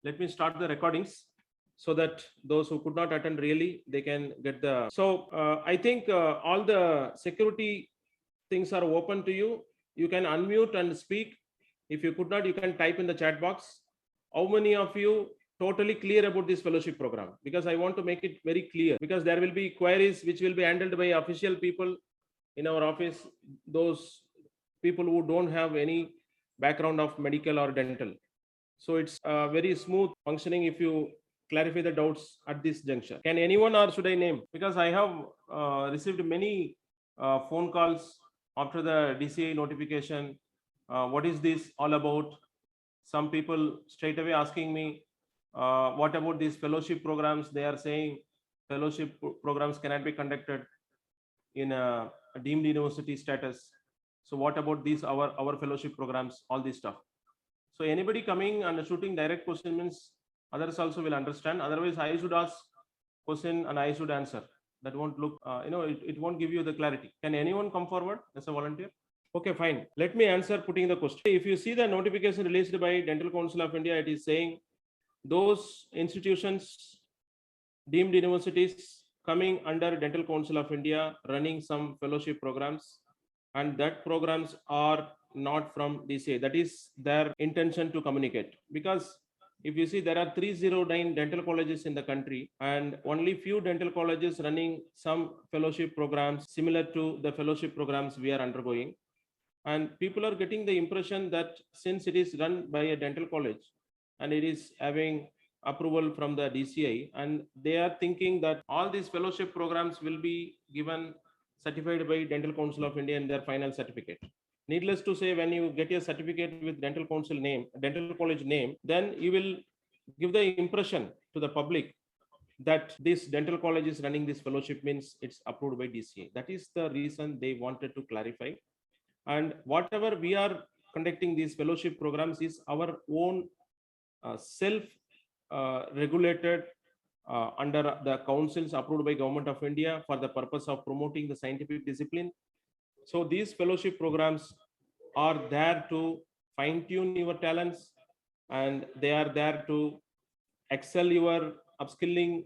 Let me start the recordings so that those who could not attend really, they can get the. So I think all the security things are open to you. You can unmute and speak. If you could not, you can type in the chat box. How many of you totally clear about this fellowship program? Because I want to make it very clear, because there will be queries which will be handled by official people in our office, those people who don't have any background of medical or dental. So it's very smooth functioning if you clarify the doubts at this juncture. Can anyone, or should I name? Because I have received many phone calls after the DCA notification. What is this all about? Some people straight away asking me, what about these fellowship programs? They are saying fellowship programs cannot be conducted in a deemed university status. So what about these, our fellowship programs, all this stuff? So anybody coming and shooting direct question means others also will understand. Otherwise, I should ask question and I should answer. That won't look, it won't give you the clarity. Can anyone come forward as a volunteer? Okay, fine. Let me answer putting the question. If you see the notification released by Dental Council of India, it is saying those institutions, deemed universities coming under Dental Council of India running some fellowship programs, and that programs are not from DCA. That is their intention to communicate. Because if you see, there are 309 dental colleges in the country, and only few dental colleges running some fellowship programs similar to the fellowship programs we are undergoing. And people are getting the impression that since it is run by a dental college and it is having approval from the DCI, and they are thinking that all these fellowship programs will be given certified by Dental Council of India in their final certificate. Needless to say, when you get your certificate with dental council name, dental college name, then you will give the impression to the public that this dental college is running this fellowship means it's approved by DCA. That is the reason they wanted to clarify. And whatever we are conducting these fellowship programs is our own self regulated under the councils approved by Government of India for the purpose of promoting the scientific discipline. So these fellowship programs are there to fine tune your talents, and they are there to excel your upskilling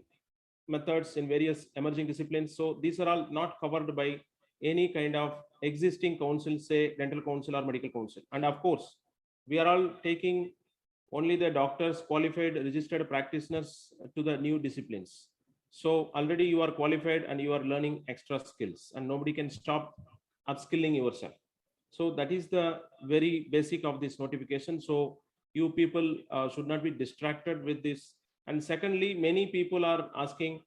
methods in various emerging disciplines. So these are all not covered by any kind of existing council, say dental council or medical council. And of course, we are all taking only the doctors, qualified registered practitioners to the new disciplines. So already you are qualified and you are learning extra skills, and nobody can stop upskilling yourself. So that is the very basic of this notification. So you people should not be distracted with this. And secondly, many people are asking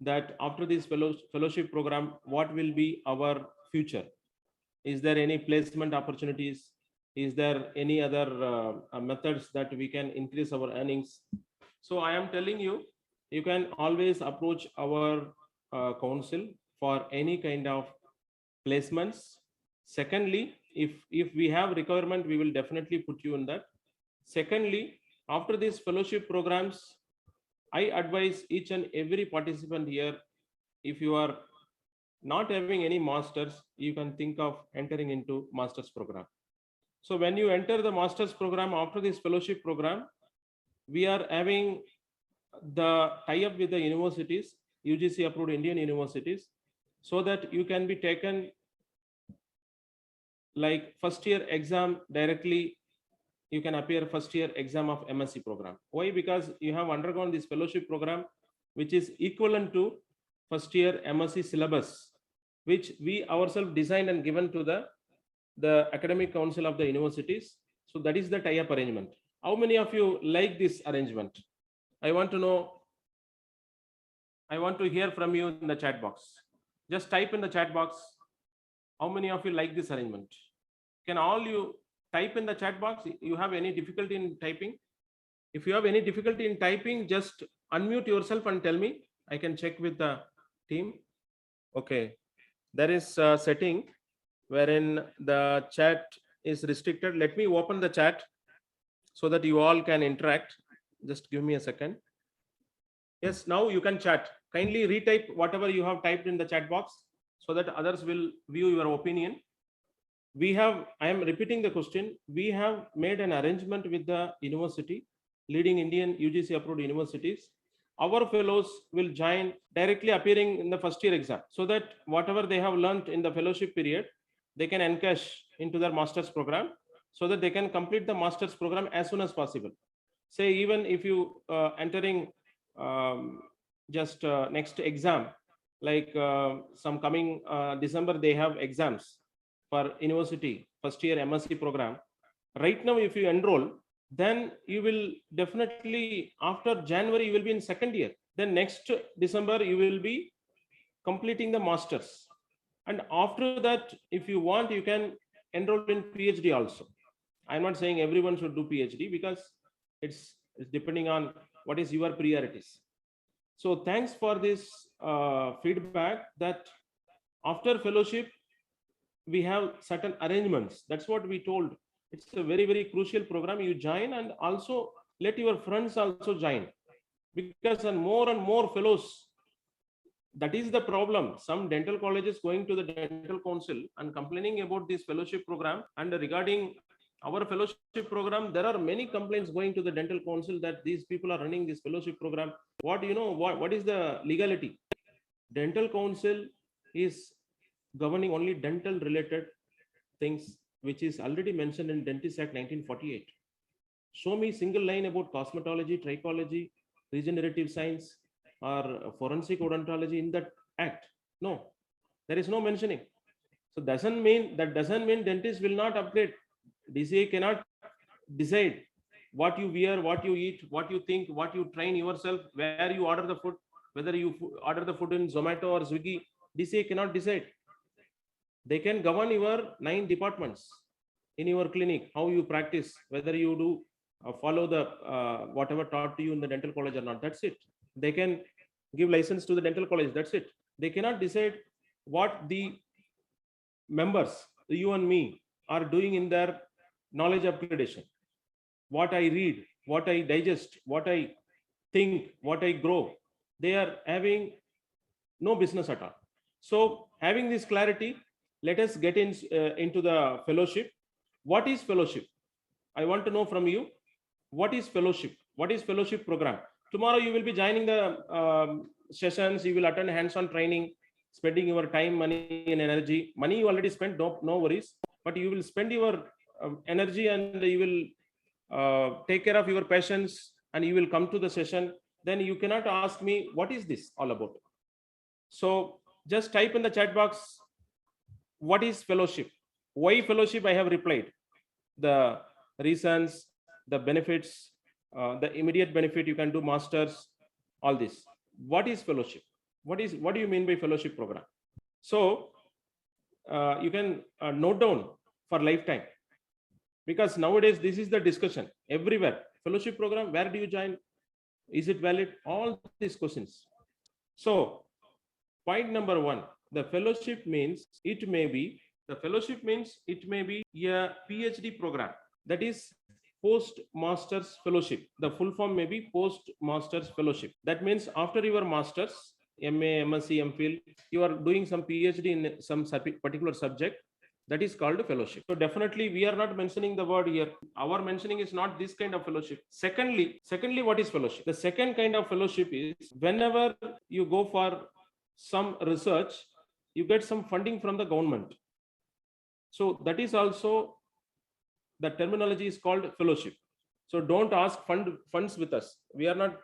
that after this fellowship program, what will be our future? Is there any placement opportunities? Is there any other methods that we can increase our earnings? So I am telling you, you can always approach our council for any kind of placements. Secondly, if we have requirement, we will definitely put you in that. Secondly, after these fellowship programs, I advise each and every participant here, if you are not having any masters, you can think of entering into master's program. So when you enter the master's program after this fellowship program, we are having the tie-up with the universities, UGC approved Indian universities, so that you can be taken like first year exam directly. You can appear first year exam of MSc program. Why? Because you have undergone this fellowship program, which is equivalent to first year MSc syllabus, which we ourselves designed and given to the academic council of the universities. So that is the tie-up arrangement. How many of you like this arrangement? I want to know. I want to hear from you in the chat box. Just type in the chat box. How many of you like this arrangement? Can all you type in the chat box? You have any difficulty in typing? If you have any difficulty in typing, just unmute yourself and tell me. I can check with the team. Okay. There is a setting wherein the chat is restricted. Let me open the chat so that you all can interact. Just give me a second. Yes, now you can chat. Kindly retype whatever you have typed in the chat box so that others will view your opinion. I am repeating the question. We have made an arrangement with the university leading Indian UGC approved universities. Our fellows will join directly appearing in the first year exam, so that whatever they have learned in the fellowship period, they can encash into their master's program, so that they can complete the master's program as soon as possible. Say even if you entering just next exam, like some coming December, they have exams for university first year MSc program. Right now, if you enroll, then you will definitely, after January, you will be in second year. Then next December, you will be completing the masters. And after that, if you want, you can enroll in PhD also. I'm not saying everyone should do PhD, because it's depending on what is your priorities. So thanks for this feedback, that after fellowship, we have certain arrangements. That's what we told. It's a very, very crucial program. You join, and also let your friends also join, because and more fellows. That is the problem. Some dental colleges going to the dental council and complaining about this fellowship program. And regarding our fellowship program, there are many complaints going to the dental council that these people are running this fellowship program. What is the legality? Dental council is governing only dental related things, which is already mentioned in Dentist Act 1948. Show me single line about cosmetology, trichology, regenerative science, or forensic odontology in that act. No, there is no mentioning. So doesn't mean dentists will not upgrade. DCA cannot decide what you wear, what you eat, what you think, what you train yourself, where you order the food, whether you order the food in Zomato or Swiggy. DCA cannot decide. They can govern your 9 departments in your clinic, how you practice, whether you do follow the whatever taught to you in the dental college or not. That's it. They can give license to the dental college. That's it. They cannot decide what the members, you and me, are doing in their knowledge upgradation. What I read, what I digest, what I think, what I grow, they are having no business at all. So having this clarity, let us get into the fellowship. What is fellowship? I want to know from you, what is fellowship? What is fellowship program? Tomorrow you will be joining the sessions, you will attend hands-on training, spending your time, money and energy. Money you already spent, no worries, but you will spend your energy, and you will take care of your patients, and you will come to the session. Then you cannot ask me, what is this all about? So just type in the chat box, what is fellowship? Why fellowship? I have replied. The reasons, the benefits, the immediate benefit, you can do masters, all this. What is fellowship? What do you mean by fellowship program? So you can note down for lifetime, because nowadays this is the discussion everywhere. Fellowship program, where do you join? Is it valid? All these questions. So point number 1, the fellowship means it may be a PhD program, that is post-master's fellowship. The full form may be post-master's fellowship. That means after your master's, MA, MSc, MPhil, you are doing some PhD in some particular subject. That is called a fellowship. So definitely we are not mentioning the word here. Our mentioning is not this kind of fellowship. Secondly, what is fellowship? The second kind of fellowship is whenever you go for some research, you get some funding from the government. So that is also, the terminology is called fellowship. So don't ask funds with us. We are not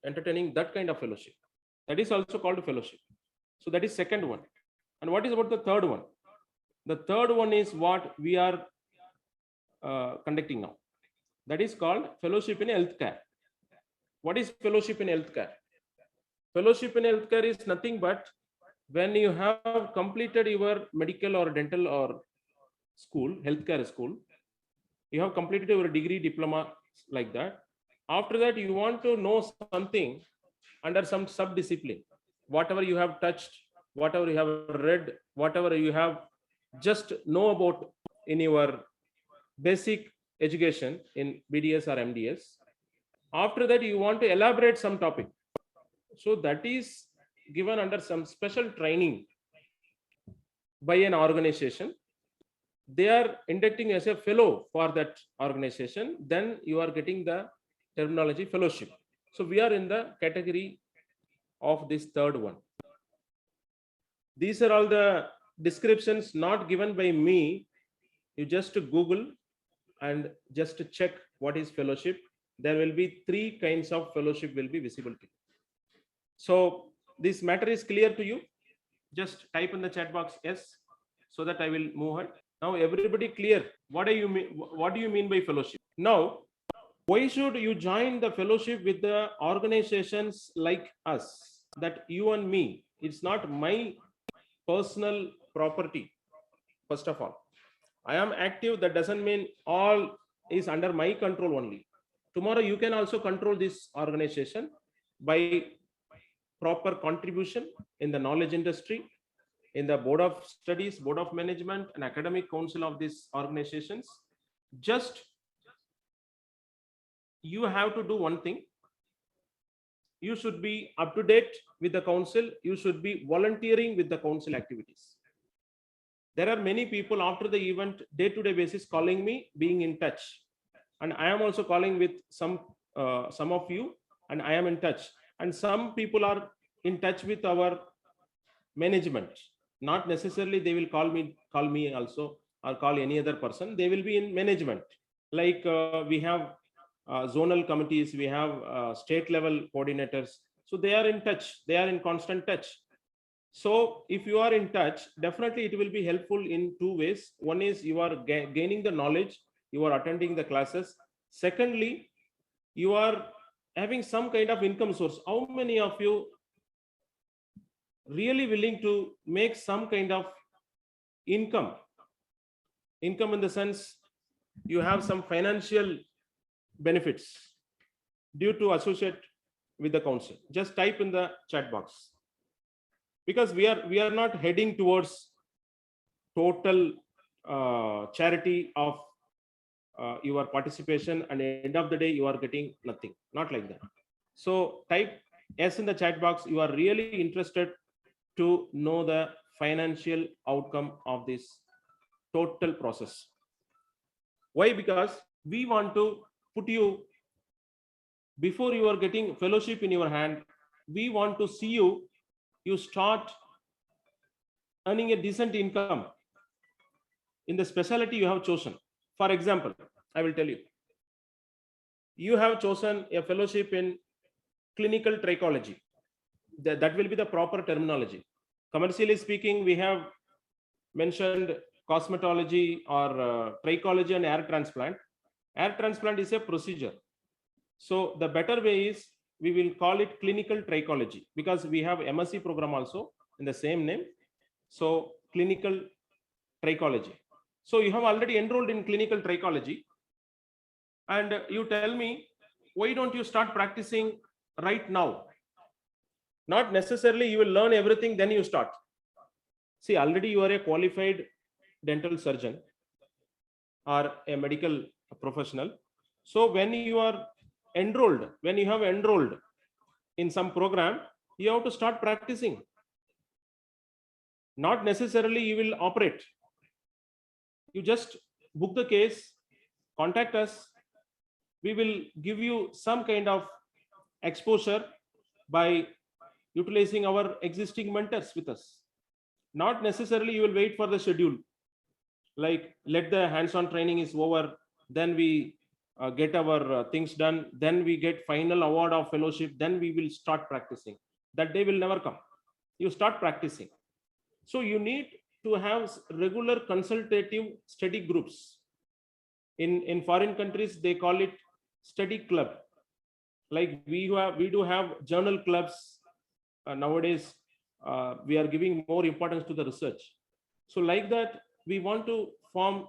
entertaining that kind of fellowship. That is also called fellowship. So that is second one. And what is about the third one? The third one is what we are conducting now. That is called fellowship in healthcare. What is fellowship in healthcare? Fellowship in healthcare is nothing but when you have completed your medical or dental or school, healthcare school, you have completed your degree, diploma, like that. After that, you want to know something under some sub-discipline. Whatever you have touched, whatever you have read, whatever you have just know about in your basic education in BDS or MDS. After that, you want to elaborate some topic. So that is given under some special training by an organization. They are inducting as a fellow for that organization. Then you are getting the terminology, fellowship. So we are in the category of this third one. These are all the descriptions not given by me. You just Google and just check what is fellowship. There will be 3 kinds of fellowship will be visible to you. So this matter is clear to you. Just type in the chat box yes, so that I will move ahead. Now everybody clear. What do you mean? What do you mean by fellowship? Now, why should you join the fellowship with the organizations like us? That you and me. It's not my personal property. First of all, I am active. That doesn't mean all is under my control only. Tomorrow you can also control this organization by proper contribution in the knowledge industry, in the board of studies, board of management, and academic council of these organizations. Just you have to do one thing. You should be up to date with the council. You should be volunteering with the council activities. There are many people after the event, day-to-day basis, calling me, being in touch, and I am also calling with some of you, and I am in touch. And some people are in touch with our management. Not necessarily they will call me also, or call any other person. They will be in management. Like we have zonal committees, we have state level coordinators. So they are in touch. They are in constant touch. So if you are in touch, definitely it will be helpful in 2 ways. One is you are gaining the knowledge, you are attending the classes. Secondly, you are having some kind of income source. How many of you really willing to make some kind of income in the sense you have some financial benefits due to associate with the council? Just type in the chat box, because we are not heading towards total charity of your participation, and at the end of the day you are getting nothing. Not like that. So type yes in the chat box. You are really interested to know the financial outcome of this total process. Why? Because we want to put you, before you are getting fellowship in your hand, we want to see you start earning a decent income in the specialty you have chosen. For example, I will tell you, you have chosen a fellowship in clinical trichology. That will be the proper terminology. Commercially speaking, we have mentioned cosmetology or trichology and air transplant. Air transplant is a procedure. So the better way is we will call it clinical trichology, because we have MSc program also in the same name. So clinical trichology. So you have already enrolled in clinical trichology, and you tell me, why don't you start practicing right now? Not necessarily you will learn everything, then you start. See, already you are a qualified dental surgeon or a medical professional. So when you are enrolled, when you have enrolled in some program, you have to start practicing. Not necessarily you will operate. You just book the case, contact us. We will give you some kind of exposure by utilizing our existing mentors with us. Not necessarily you will wait for the schedule, like let the hands-on training is over, then we get our things done, then we get final award of fellowship, then we will start practicing. That day will never come. You start practicing. So you need to have regular consultative study groups. In foreign countries, they call it study club. Like we do have journal clubs. Nowadays, we are giving more importance to the research. So like that, we want to form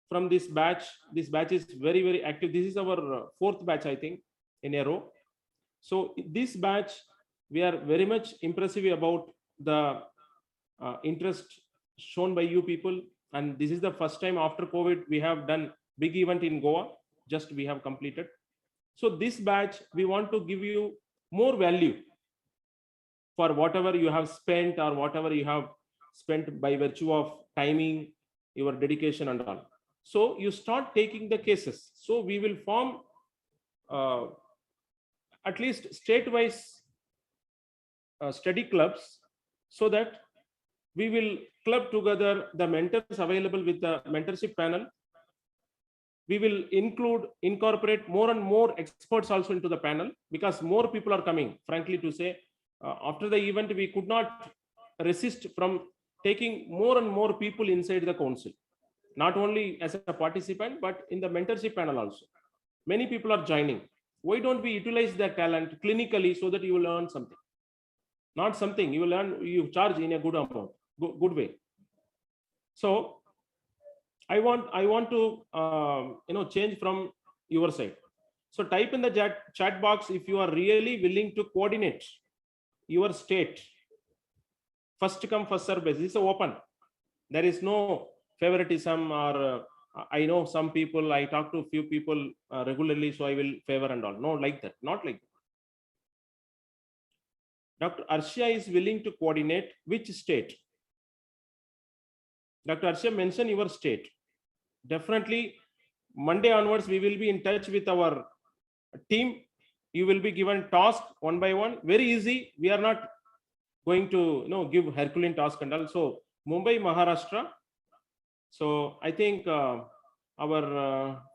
from this batch. This batch is very, very active. This is our 4th batch, I think, in a row. So this batch, we are very much impressive about the interest shown by you people. And this is the first time after COVID, we have done big event in Goa. Just we have completed. So this batch, we want to give you more value for whatever you have spent or whatever you have spent by virtue of timing, your dedication and all. So you start taking the cases. So we will form at least state-wise study clubs, so that we will club together the mentors available with the mentorship panel. We will incorporate more and more experts also into the panel, because more people are coming. Frankly to say, after the event, we could not resist from taking more and more people inside the council, not only as a participant, but in the mentorship panel also. Many people are joining. Why don't we utilize their talent clinically, so that you will earn something? Not something you will earn, you charge in a good amount, good way. So I want to change from your side. So type in the chat box if you are really willing to coordinate your state. First come first serve basis. This is open. There is no favoritism, or I know some people, I talk to few people regularly, so I will favor and all. No, like that, not like that. Dr. Arshia is willing to coordinate which state? Dr. Arshia, mention your state. Definitely Monday onwards we will be in touch with our team. You will be given task one by one, very easy. We are not going to give Herculean task and also Mumbai, Maharashtra. So I think our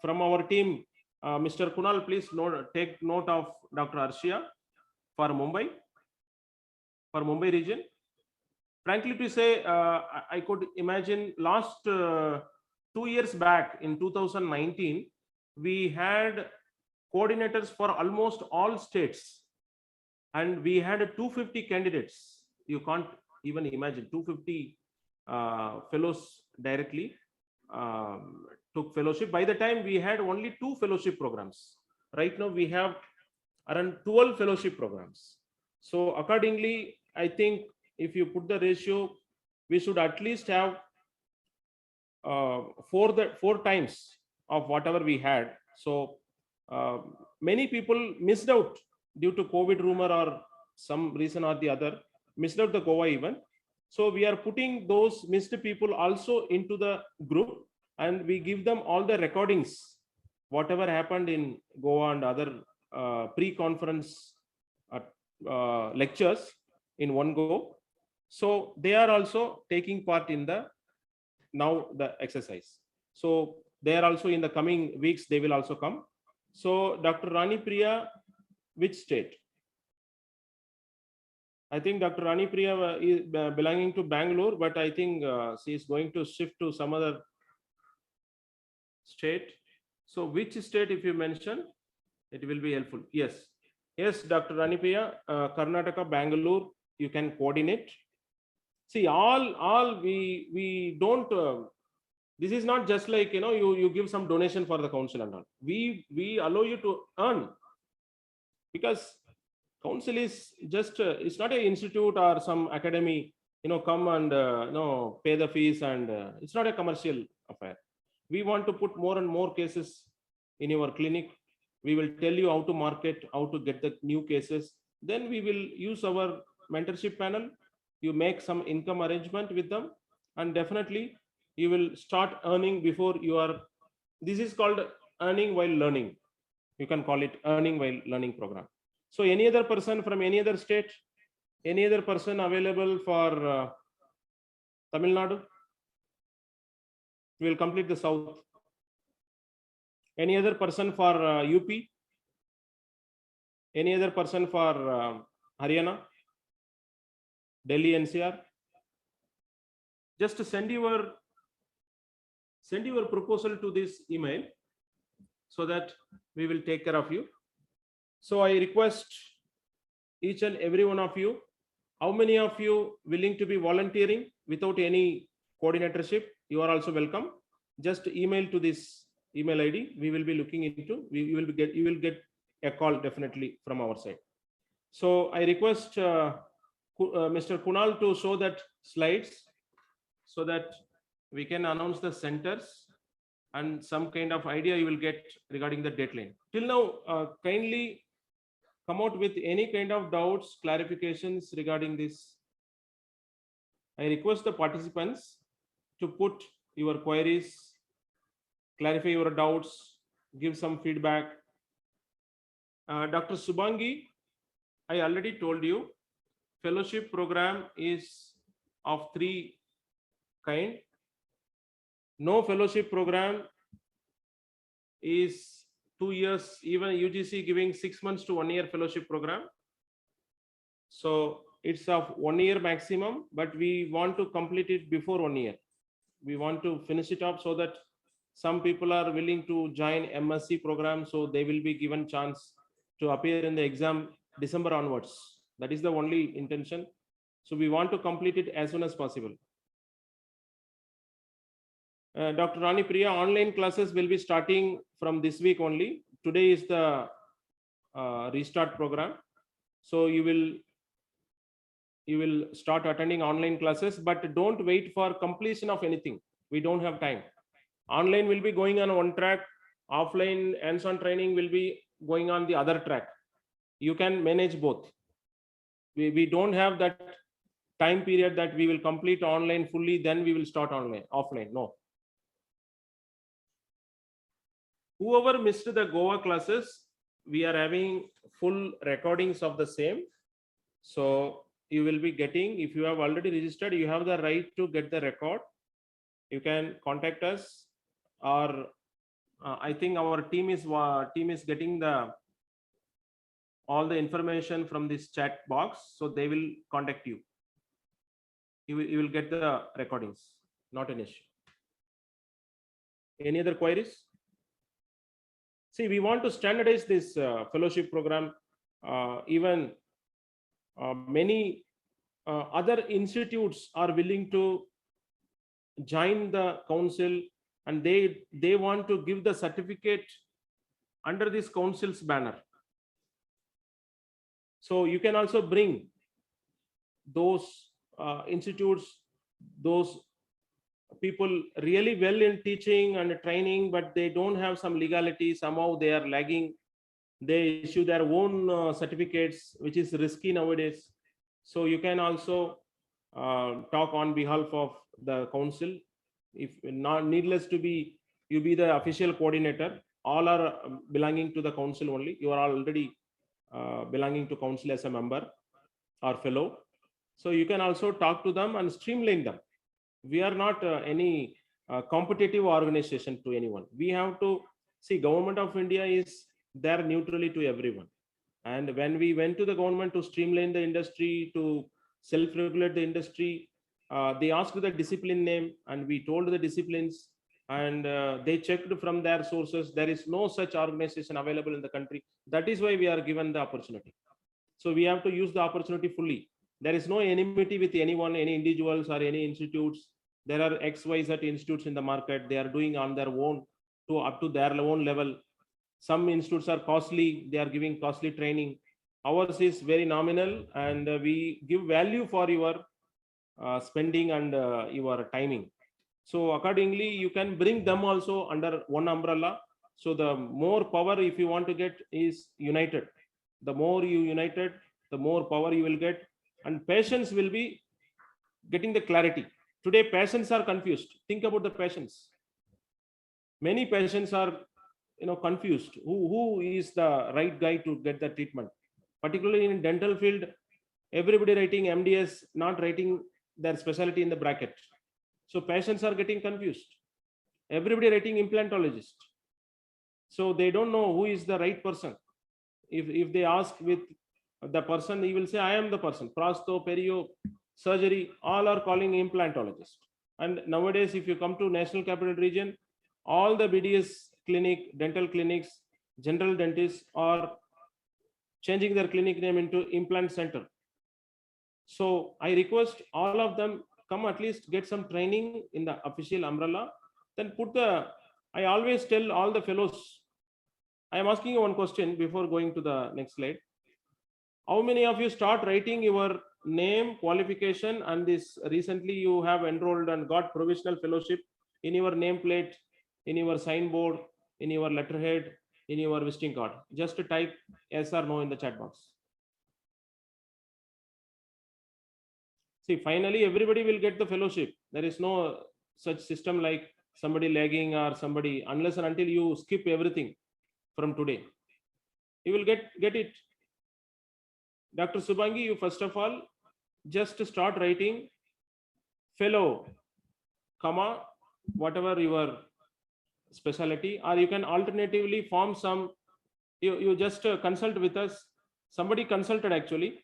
from our team, Mr. Kunal, please take note of Dr. Arshia for Mumbai region. Frankly to say, I could imagine last 2 years back in 2019, we had coordinators for almost all states, and we had 250 candidates. You can't even imagine 250 fellows directly took fellowship. By the time we had only 2 fellowship programs. Right now we have around 12 fellowship programs. So accordingly, I think if you put the ratio, we should at least have 4 times of whatever we had. So many people missed out due to COVID rumor or some reason or the other, missed out the Goa event. So we are putting those missed people also into the group, and we give them all the recordings, whatever happened in Goa and other pre-conference lectures in one go. So they are also taking part in the exercise. So they are also in the coming weeks, they will also come. So Dr. Rani Priya, which state? I think Dr. Rani Priya is belonging to Bangalore, but I think she is going to shift to some other state. So which state, if you mention, it will be helpful. Yes, Dr. Rani Priya, Karnataka, Bangalore, you can coordinate. See, all we don't. This is not just like you give some donation for the council and all. We allow you to earn, because council is just it's not an institute or some academy. Come and pay the fees, and it's not a commercial affair. We want to put more and more cases in your clinic. We will tell you how to market, how to get the new cases. Then we will use our mentorship panel. You make some income arrangement with them, and definitely you will start earning before you are. This is called earning while learning. You can call it earning while learning program. So any other person from any other state, any other person available for Tamil Nadu? We will complete the south. Any other person for UP? Any other person for Haryana, Delhi, NCR? Just send your proposal to this email, so that we will take care of you. So I request each and every one of you, how many of you willing to be volunteering without any coordinatorship? You are also welcome. Just email to this email ID. We will be looking into. You will get a call definitely from our side. So I request Mr. Kunal to show that slides, so that we can announce the centers and some kind of idea you will get regarding the deadline. Till now, kindly come out with any kind of doubts, clarifications regarding this. I request the participants to put your queries, clarify your doubts, give some feedback. Dr. Subangi, I already told you, fellowship program is of three kind. No fellowship program is 2 years, even UGC giving 6 months to 1 year fellowship program. So it's of 1 year maximum, but we want to complete it before 1 year. We want to finish it up so that some people are willing to join MSc program, so they will be given chance to appear in the exam December onwards. That is the only intention. So we want to complete it as soon as possible. Dr. Rani Priya, online classes will be starting from this week only. Today is the restart program. So you will start attending online classes, but don't wait for completion of anything. We don't have time. Online will be going on one track. Offline hands-on training will be going on the other track. You can manage both. We don't have that time period that we will complete online fully, then we will start offline. No. Whoever missed the Goa classes, we are having full recordings of the same. So you will be getting, if you have already registered, you have the right to get the record. You can contact us, or I think our team is getting all the information from this chat box, so they will contact you. You will get the recordings, not an issue. Any other queries? See, we want to standardize this fellowship program. Even many other institutes are willing to join the council, and they want to give the certificate under this council's banner. So you can also bring those institutes, those people really well in teaching and training, but they don't have some legality. Somehow they are lagging. They issue their own certificates, which is risky nowadays. So you can also talk on behalf of the council. If not needless to be, you be the official coordinator. All are belonging to the council only. You are already belonging to council as a member or fellow. So you can also talk to them and streamline them. We are not any competitive organization to anyone. We have to see, government of India is there neutrally to everyone. And when we went to the government to streamline the industry, to self-regulate the industry, they asked the discipline name, and we told the disciplines, and they checked from their sources. There is no such organization available in the country. That is why we are given the opportunity. So we have to use the opportunity fully. There is no enmity with anyone, any individuals or any institutes. There are XYZ institutes in the market. They are doing on their own to up to their own level. Some institutes are costly. They are giving costly training. Ours is very nominal, and we give value for your spending and your timing. So accordingly, you can bring them also under one umbrella. So the more power, if you want to get, is united. The more you united, the more power you will get, and patients will be getting the clarity. Today, patients are confused. Think about the patients. Many patients are confused. Who is the right guy to get the treatment? Particularly in dental field, everybody writing MDS, not writing their specialty in the bracket. So patients are getting confused. Everybody writing implantologist. So they don't know who is the right person. If they ask with the person, he will say, I am the person. Prasto, perio, surgery, all are calling implantologist. And nowadays, if you come to National Capital Region, all the BDS clinic, dental clinics, general dentists are changing their clinic name into implant center. So I request all of them, come at least get some training in the official umbrella. Then I always tell all the fellows, I am asking you one question before going to the next slide. How many of you start writing your name, qualification, and this recently you have enrolled and got provisional fellowship in your nameplate, in your signboard, in your letterhead, in your visiting card? Just to type yes or no in the chat box. See, finally, everybody will get the fellowship. There is no such system like somebody lagging or somebody, unless and until you skip everything from today. You will get it. Dr. Subangi, you first of all just start writing fellow, comma, whatever your specialty, or you can alternatively form some, you just consult with us. Somebody consulted actually.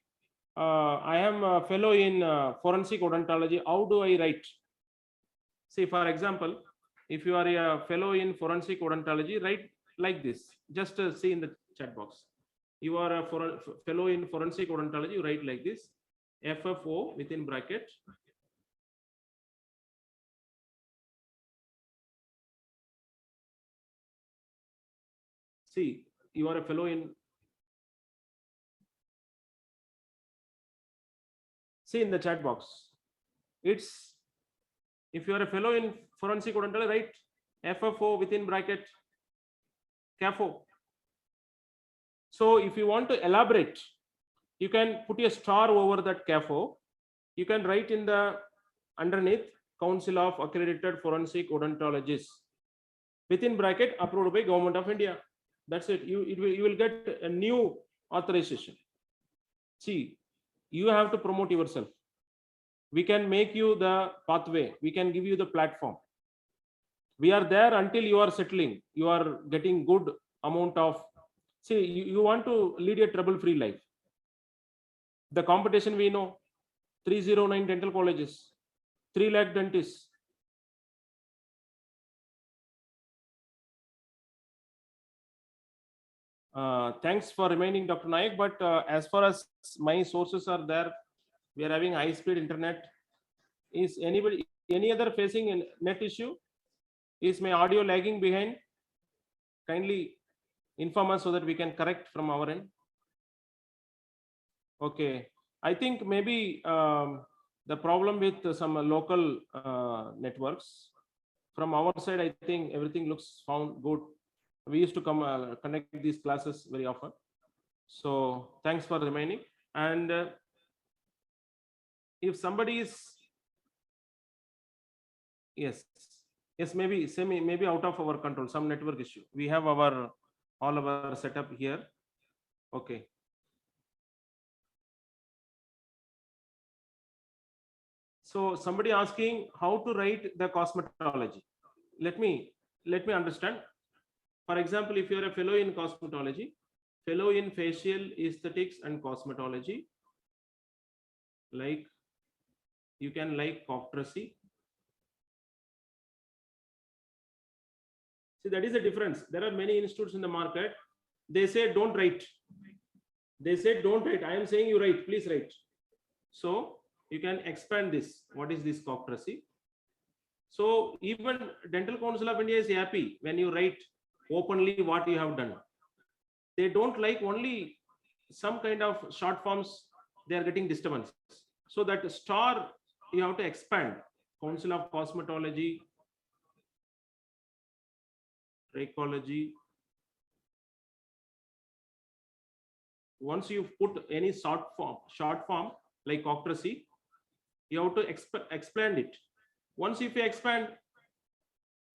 I am a fellow in forensic odontology. How do I write? See, for example, if you are a fellow in forensic odontology, write like this. Just see in the chat box. You are a fellow in forensic odontology, you write like this, FFO within bracket. See, you are a fellow in, see in the chat box. It's, if you are a fellow in forensic odontology, write FFO within bracket CAFO. So if you want to elaborate, you can put a star over that CAFO. You can write in the underneath Council of Accredited Forensic Odontologists within bracket approved by Government of India. That's it. You will get a new authorization. See, you have to promote yourself. We can make you the pathway. We can give you the platform. We are there until you are settling. You are getting good amount of, see, you want to lead a trouble-free life. The competition we know, 309 dental colleges, 3 lakh dentists. Thanks for reminding, Dr. Nayak, but as far as my sources are there, we are having high-speed internet. Is anybody, any other facing a net issue? Is my audio lagging behind? Kindly inform us so that we can correct from our end. Okay, I think maybe the problem with some local networks. From our side, I think everything looks found good. We used to come connect these classes very often. So thanks for reminding. And if somebody is, yes, maybe maybe out of our control, some network issue. We have our all of our setup here. Okay. So somebody asking how to write the cosmetology. Let me understand. For example, if you're a fellow in cosmetology, fellow in facial aesthetics and cosmetology, like you can like coctrasi. See, that is the difference. There are many institutes in the market. They say don't write. They say don't write. I am saying you write. Please write. So you can expand this. What is this coctrasi? So even Dental Council of India is happy when you write openly what you have done. They don't like only some kind of short forms. They are getting disturbance. So that star you have to expand. Council of Cosmetology, Trichology. Once you put any short form like coctrasi, you have to expand it. Once if you expand,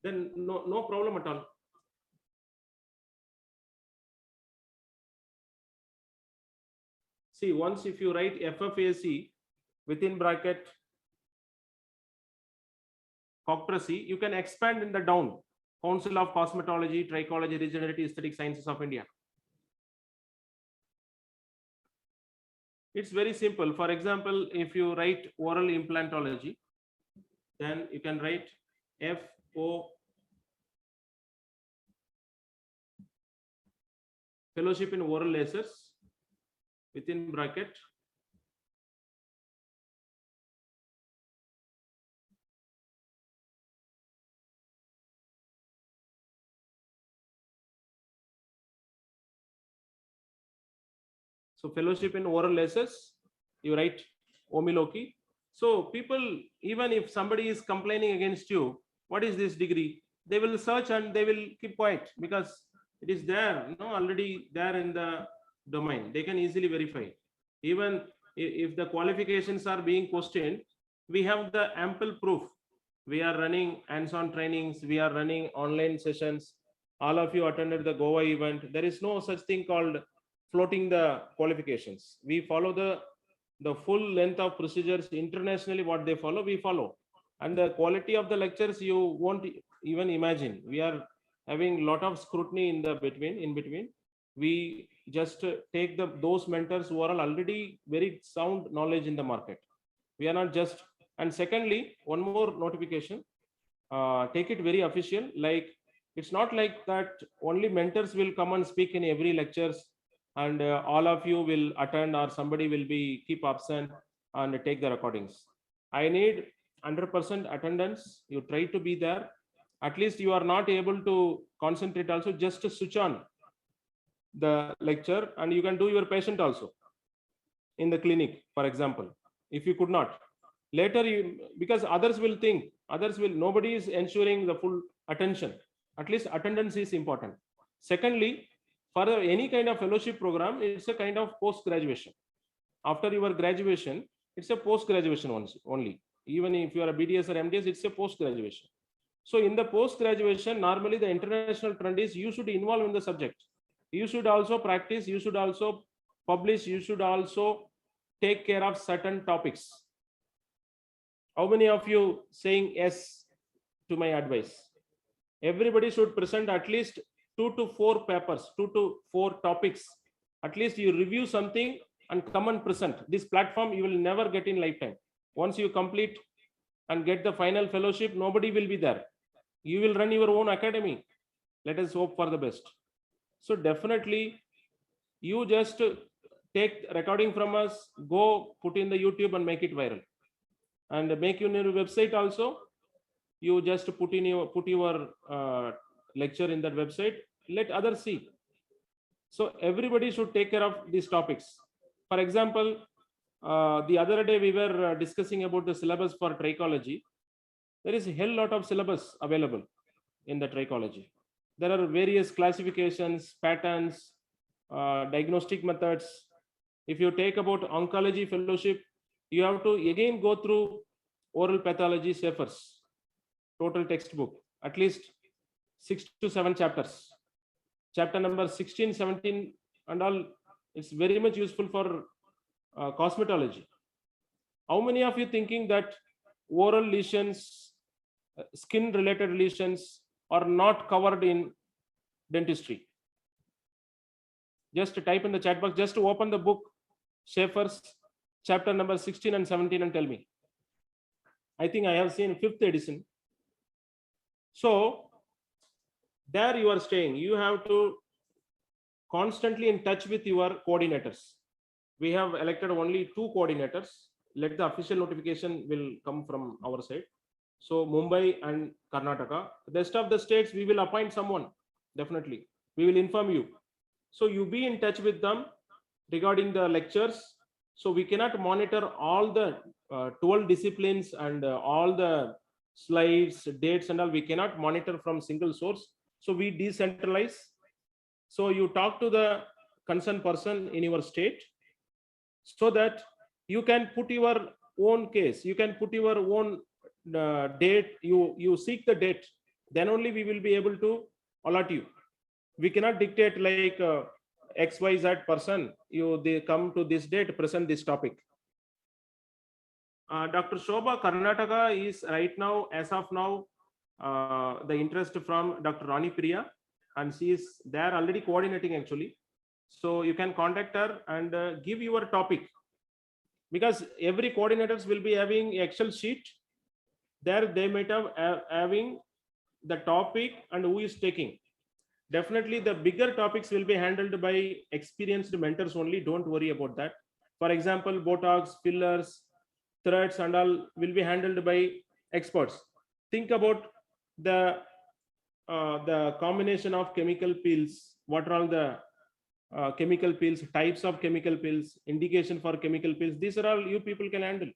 then no problem at all. See, once if you write FFAC within bracket coctrasi, you can expand in the down. Council of Cosmetology, Trichology, Regenerative Aesthetic Sciences of India. It's very simple. For example, if you write oral implantology, then you can write FO fellowship in oral lasers within bracket so fellowship in oral lasers, you write omiloci. So people, even if somebody is complaining against you, what is this degree? They will search and they will keep quiet because it is there, already there in the domain. They can easily verify. Even if the qualifications are being questioned, we have the ample proof. We are running hands-on trainings. We are running online sessions. All of you attended the Goa event. There is no such thing called floating the qualifications. We follow the full length of procedures internationally. What they follow, we follow. And the quality of the lectures, you won't even imagine. We are having a lot of scrutiny in between. We just take those mentors who are already very sound knowledge in the market. We are not just. And secondly, one more notification, take it very official. Like, it's not like that only mentors will come and speak in every lectures, and all of you will attend, or somebody will be keep absent and take the recordings. I need 100% attendance. You try to be there. At least you are not able to concentrate also, just to switch on the lecture, and you can do your patient also in the clinic, for example, if you could not. Later, because others will think, nobody is ensuring the full attention. At least attendance is important. Secondly, for any kind of fellowship program, it's a kind of post-graduation. After your graduation, it's a post-graduation only. Even if you are a BDS or MDS, it's a post-graduation. So in the post-graduation, normally the international trend is you should involve in the subject. You should also practice, you should also publish, you should also take care of certain topics. How many of you saying yes to my advice? Everybody should present at least 2 to 4 papers, 2 to 4 topics. At least you review something and come and present. This platform you will never get in lifetime. Once you complete and get the final fellowship, nobody will be there. You will run your own academy. Let us hope for the best. So definitely, you just take recording from us, go put in the YouTube and make it viral. And make your website also. You just put your lecture in that website. Let others see. So everybody should take care of these topics. For example, the other day we were discussing about the syllabus for trichology. There is a hell lot of syllabus available in the trichology. There are various classifications, patterns, diagnostic methods. If you take about oncology fellowship, you have to again go through oral pathology Schaeffer's total textbook, at least 6 to 7 chapters. Chapter number 16, 17 and all, it's very much useful for cosmetology. How many of you thinking that oral lesions, skin related lesions are not covered in dentistry? Just type in the chat box, just to open the book, Schaeffer's chapter number 16 and 17 and tell me. I think I have seen 5th edition. So there you are staying. You have to constantly in touch with your coordinators. We have elected only 2 coordinators. Let the official notification will come from our side. So Mumbai and Karnataka. The rest of the states, we will appoint someone. Definitely. We will inform you. So you be in touch with them regarding the lectures. So we cannot monitor all the 12 disciplines and all the slides, dates and all. We cannot monitor from single source. So we decentralize. So you talk to the concerned person in your state so that you can put your own case. You can put your own date. You seek the date. Then only we will be able to allot you. We cannot dictate like XYZ person, they come to this date, present this topic. Dr. Shobha, Karnataka is right now, as of now, the interest from Dr. Rani Priya, and she is there already coordinating actually. So you can contact her and give your topic, because every coordinators will be having Excel sheet. There they might have having the topic and who is taking. Definitely the bigger topics will be handled by experienced mentors only. Don't worry about that. For example, Botox, fillers, threads and all will be handled by experts. Think about the combination of chemical pills. What are all the chemical pills, types of chemical pills, indication for chemical pills? These are all you people can handle.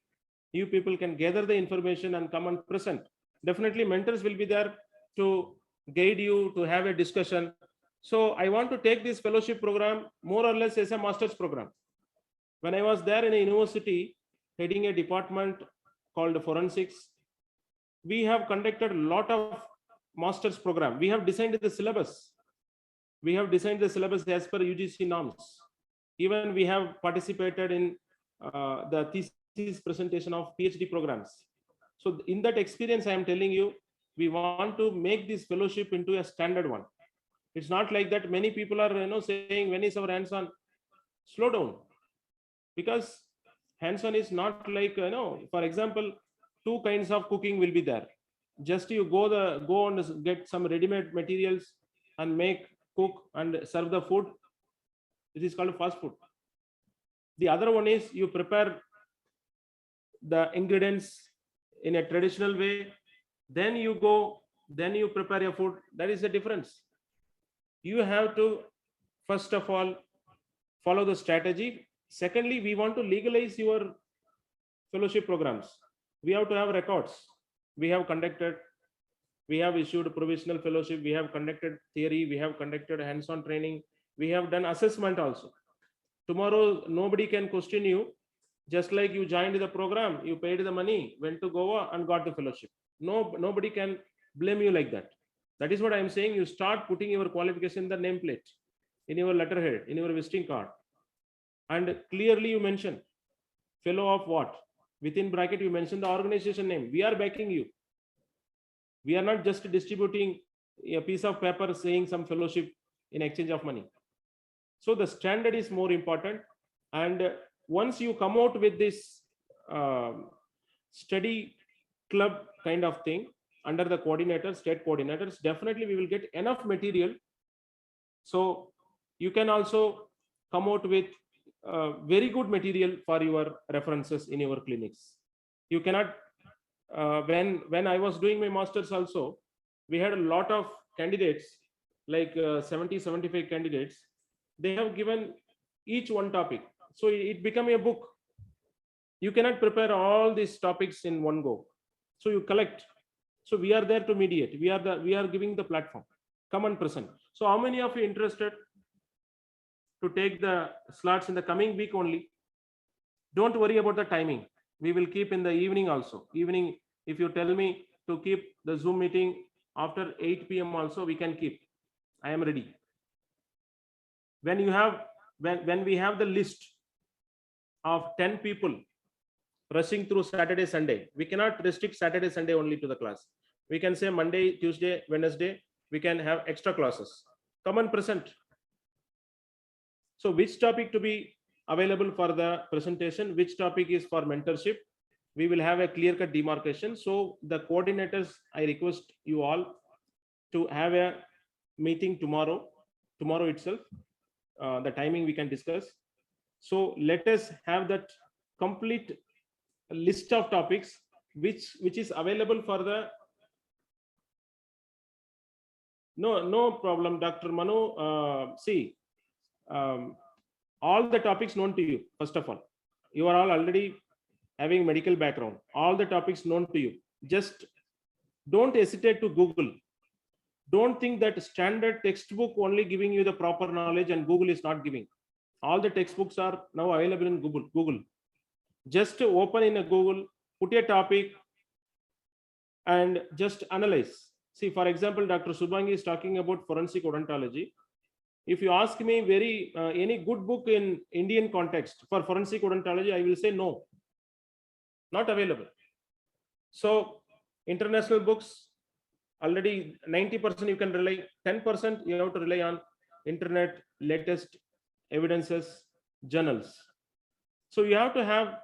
You people can gather the information and come and present. Definitely mentors will be there to guide you, to have a discussion. So I want to take this fellowship program more or less as a master's program. When I was there in a university heading a department called forensics, we have conducted a lot of master's program. We have designed the syllabus. We have designed the syllabus as per UGC norms. Even we have participated in the thesis presentation of PhD programs. So in that experience, I am telling you, we want to make this fellowship into a standard one. It's not like that. Many people are saying, when is our hands-on? Slow down, because hands-on is not like for example, two kinds of cooking will be there. Just you go and get some ready-made materials and make, cook and serve the food. This is called fast food. The other one is you prepare the ingredients in a traditional way, then you go, then you prepare your food. That is the difference. You have to first of all follow the strategy. Secondly, we want to legalize your fellowship programs. We have to have records. We have conducted, we have issued provisional fellowship, we have conducted theory, we have conducted hands-on training, we have done assessment also. Tomorrow nobody can question you. Just like you joined the program, you paid the money, went to Goa and got the fellowship. Nobody can blame you like that. That is what I am saying. You start putting your qualification in the nameplate, in your letterhead, in your visiting card, and clearly you mention fellow of what. Within bracket you mention the organization name. We are backing you. We are not just distributing a piece of paper saying some fellowship in exchange of money. So the standard is more important. And once you come out with this study club kind of thing under the coordinators, state coordinators, definitely we will get enough material. So you can also come out with very good material for your references in your clinics. You cannot, when I was doing my masters also, we had a lot of candidates, like 70-75 candidates. They have given each one topic, so it became a book. You cannot prepare all these topics in one go, so you collect. So we are there to mediate. We are giving the platform. Come and present. So how many of you interested to take the slots in the coming week only? Don't worry about the timing. We will keep in the evening also. Evening, if you tell me to keep the Zoom meeting after 8 p.m. also, we can keep. I am ready. When you have, when we have the list of 10 people rushing through Saturday, Sunday, we cannot restrict Saturday, Sunday only to the class. We can say Monday, Tuesday, Wednesday, we can have extra classes. Come and present. So which topic to be available for the presentation, which topic is for mentorship, we will have a clear-cut demarcation. So the coordinators, I request you all to have a meeting tomorrow itself. The timing we can discuss. So let us have that complete list of topics which is available for the. No problem, Dr. Manu. See, all the topics known to you. First of all, you are all already having medical background. All the topics known to you. Just don't hesitate to Google. Don't think that standard textbook only giving you the proper knowledge and Google is not giving. All the textbooks are now available in Google. Just open in a Google, put a topic and just analyze. See, for example, Dr. Subhangi is talking about forensic odontology. If you ask me any good book in Indian context for forensic odontology, I will say no, not available. So international books, already 90% you can rely, 10% you have to rely on internet, latest evidences, journals. So you have to have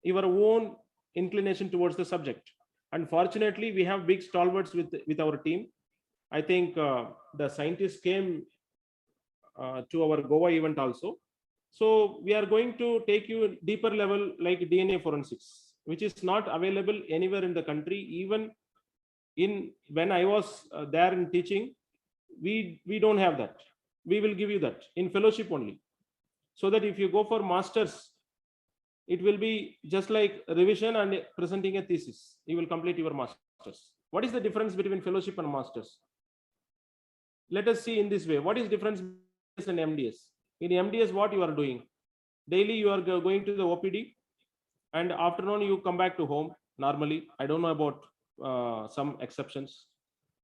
your own inclination towards the subject. And fortunately, we have big stalwarts with our team. I think the scientists came to our Goa event also. So we are going to take you deeper level like DNA forensics, which is not available anywhere in the country. Even when I was there in teaching, we don't have that. We will give you that in fellowship only, so that if you go for masters, it will be just like revision and presenting a thesis. You will complete your masters. What is the difference between fellowship and masters? Let us see in this way. What is difference between MDS? In MDS, what you are doing? Daily you are going to the OPD, and afternoon you come back to home normally. I don't know about some exceptions.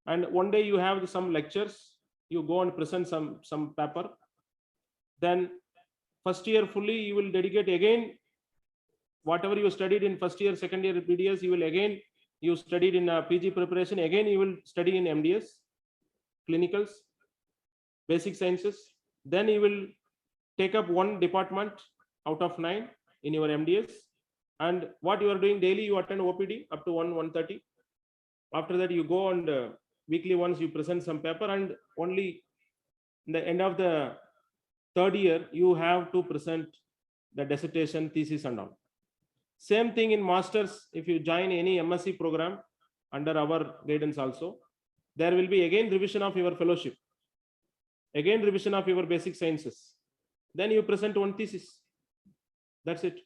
And one day you have some lectures. You go and present some paper. Then First year fully you will dedicate again whatever you studied in first year, second year PDS, you will again, you studied in PG preparation, again you will study in MDS, clinicals, basic sciences. Then you will take up one department out of 9 in your MDS. And what you are doing daily, you attend OPD up to 1:30. After that, you go and weekly once you present some paper, and only in the end of the third year, you have to present the dissertation, thesis and all. Same thing in masters. If you join any MSc program under our guidance also, there will be again revision of your fellowship, again revision of your basic sciences. Then you present one thesis. That's it.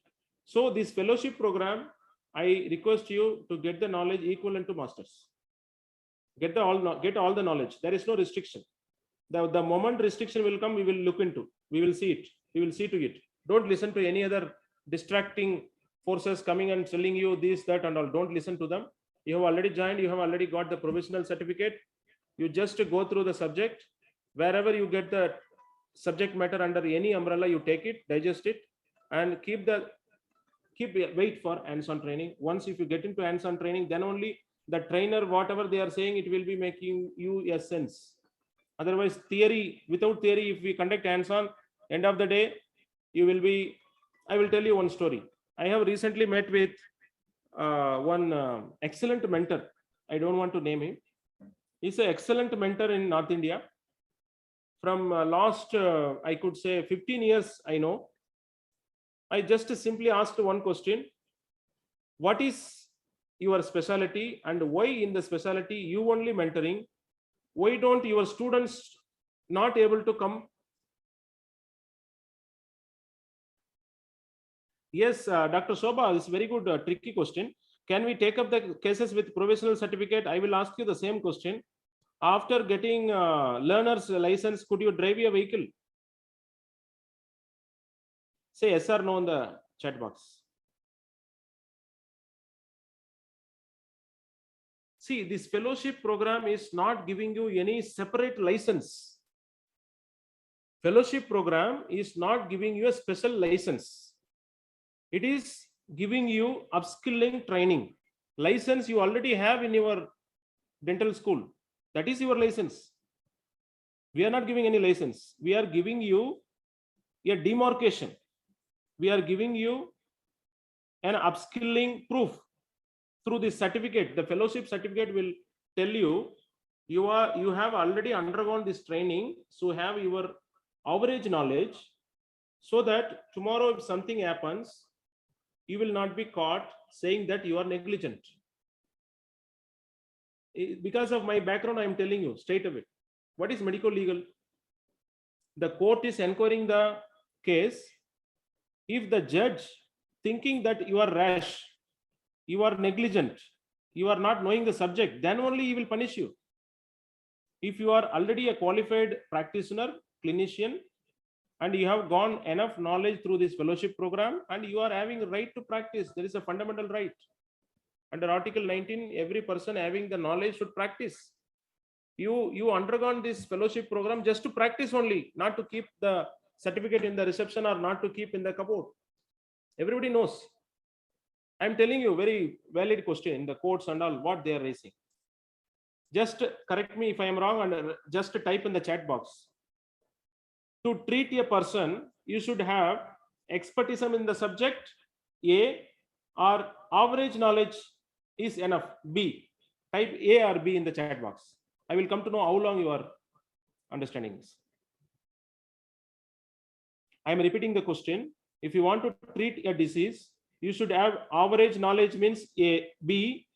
So this fellowship program, I request you to get the knowledge equivalent to masters. Get all the knowledge. There is no restriction. The moment restriction will come, we will look into. We will see it. We will see to it. Don't listen to any other distracting forces coming and telling you this, that, and all. Don't listen to them. You have already joined. You have already got the provisional certificate. You just go through the subject. Wherever you get the subject matter under any umbrella, you take it, digest it, and wait for hands-on training. Once if you get into hands-on training, then only the trainer, whatever they are saying, it will be making you a sense. Otherwise, theory, without theory, if we conduct hands-on, end of the day, you will be, I will tell you one story. I have recently met with one excellent mentor. I don't want to name him. He's an excellent mentor in North India. From last, I could say 15 years, I know. I just simply asked one question. What is your specialty and why in the specialty you only mentoring? Why don't your students not able to come? Yes, Dr. Shobha, this is very good, tricky question. Can we take up the cases with provisional certificate? I will ask you the same question. After getting learner's license, could you drive a vehicle? Say yes or no in the chat box. See, this fellowship program is not giving you any separate license. Fellowship program is not giving you a special license. It is giving you upskilling training. License you already have in your dental school. That is your license. We are not giving any license. We are giving you a demarcation. We are giving you an upskilling proof through this certificate. The fellowship certificate will tell you you have already undergone this training, so have your average knowledge, so that tomorrow if something happens, you will not be caught saying that you are negligent. Because of my background, I am telling you straight away. What is medico legal? The court is inquiring the case. If the judge thinking that you are rash, you are negligent, you are not knowing the subject, then only he will punish you. If you are already a qualified practitioner, clinician, and you have gone enough knowledge through this fellowship program, and you are having a right to practice, there is a fundamental right. Under Article 19, every person having the knowledge should practice. You undergone this fellowship program just to practice only, not to keep the certificate in the reception or not to keep in the cupboard. Everybody knows. I'm telling you very valid question in the courts and all what they are raising. Just correct me if I am wrong and just type in the chat box. To treat a person, you should have expertise in the subject A, or average knowledge is enough B. Type A or B in the chat box. I will come to know how long you are understanding this. I am repeating the question. If you want to treat a disease, you should have average knowledge means A, B,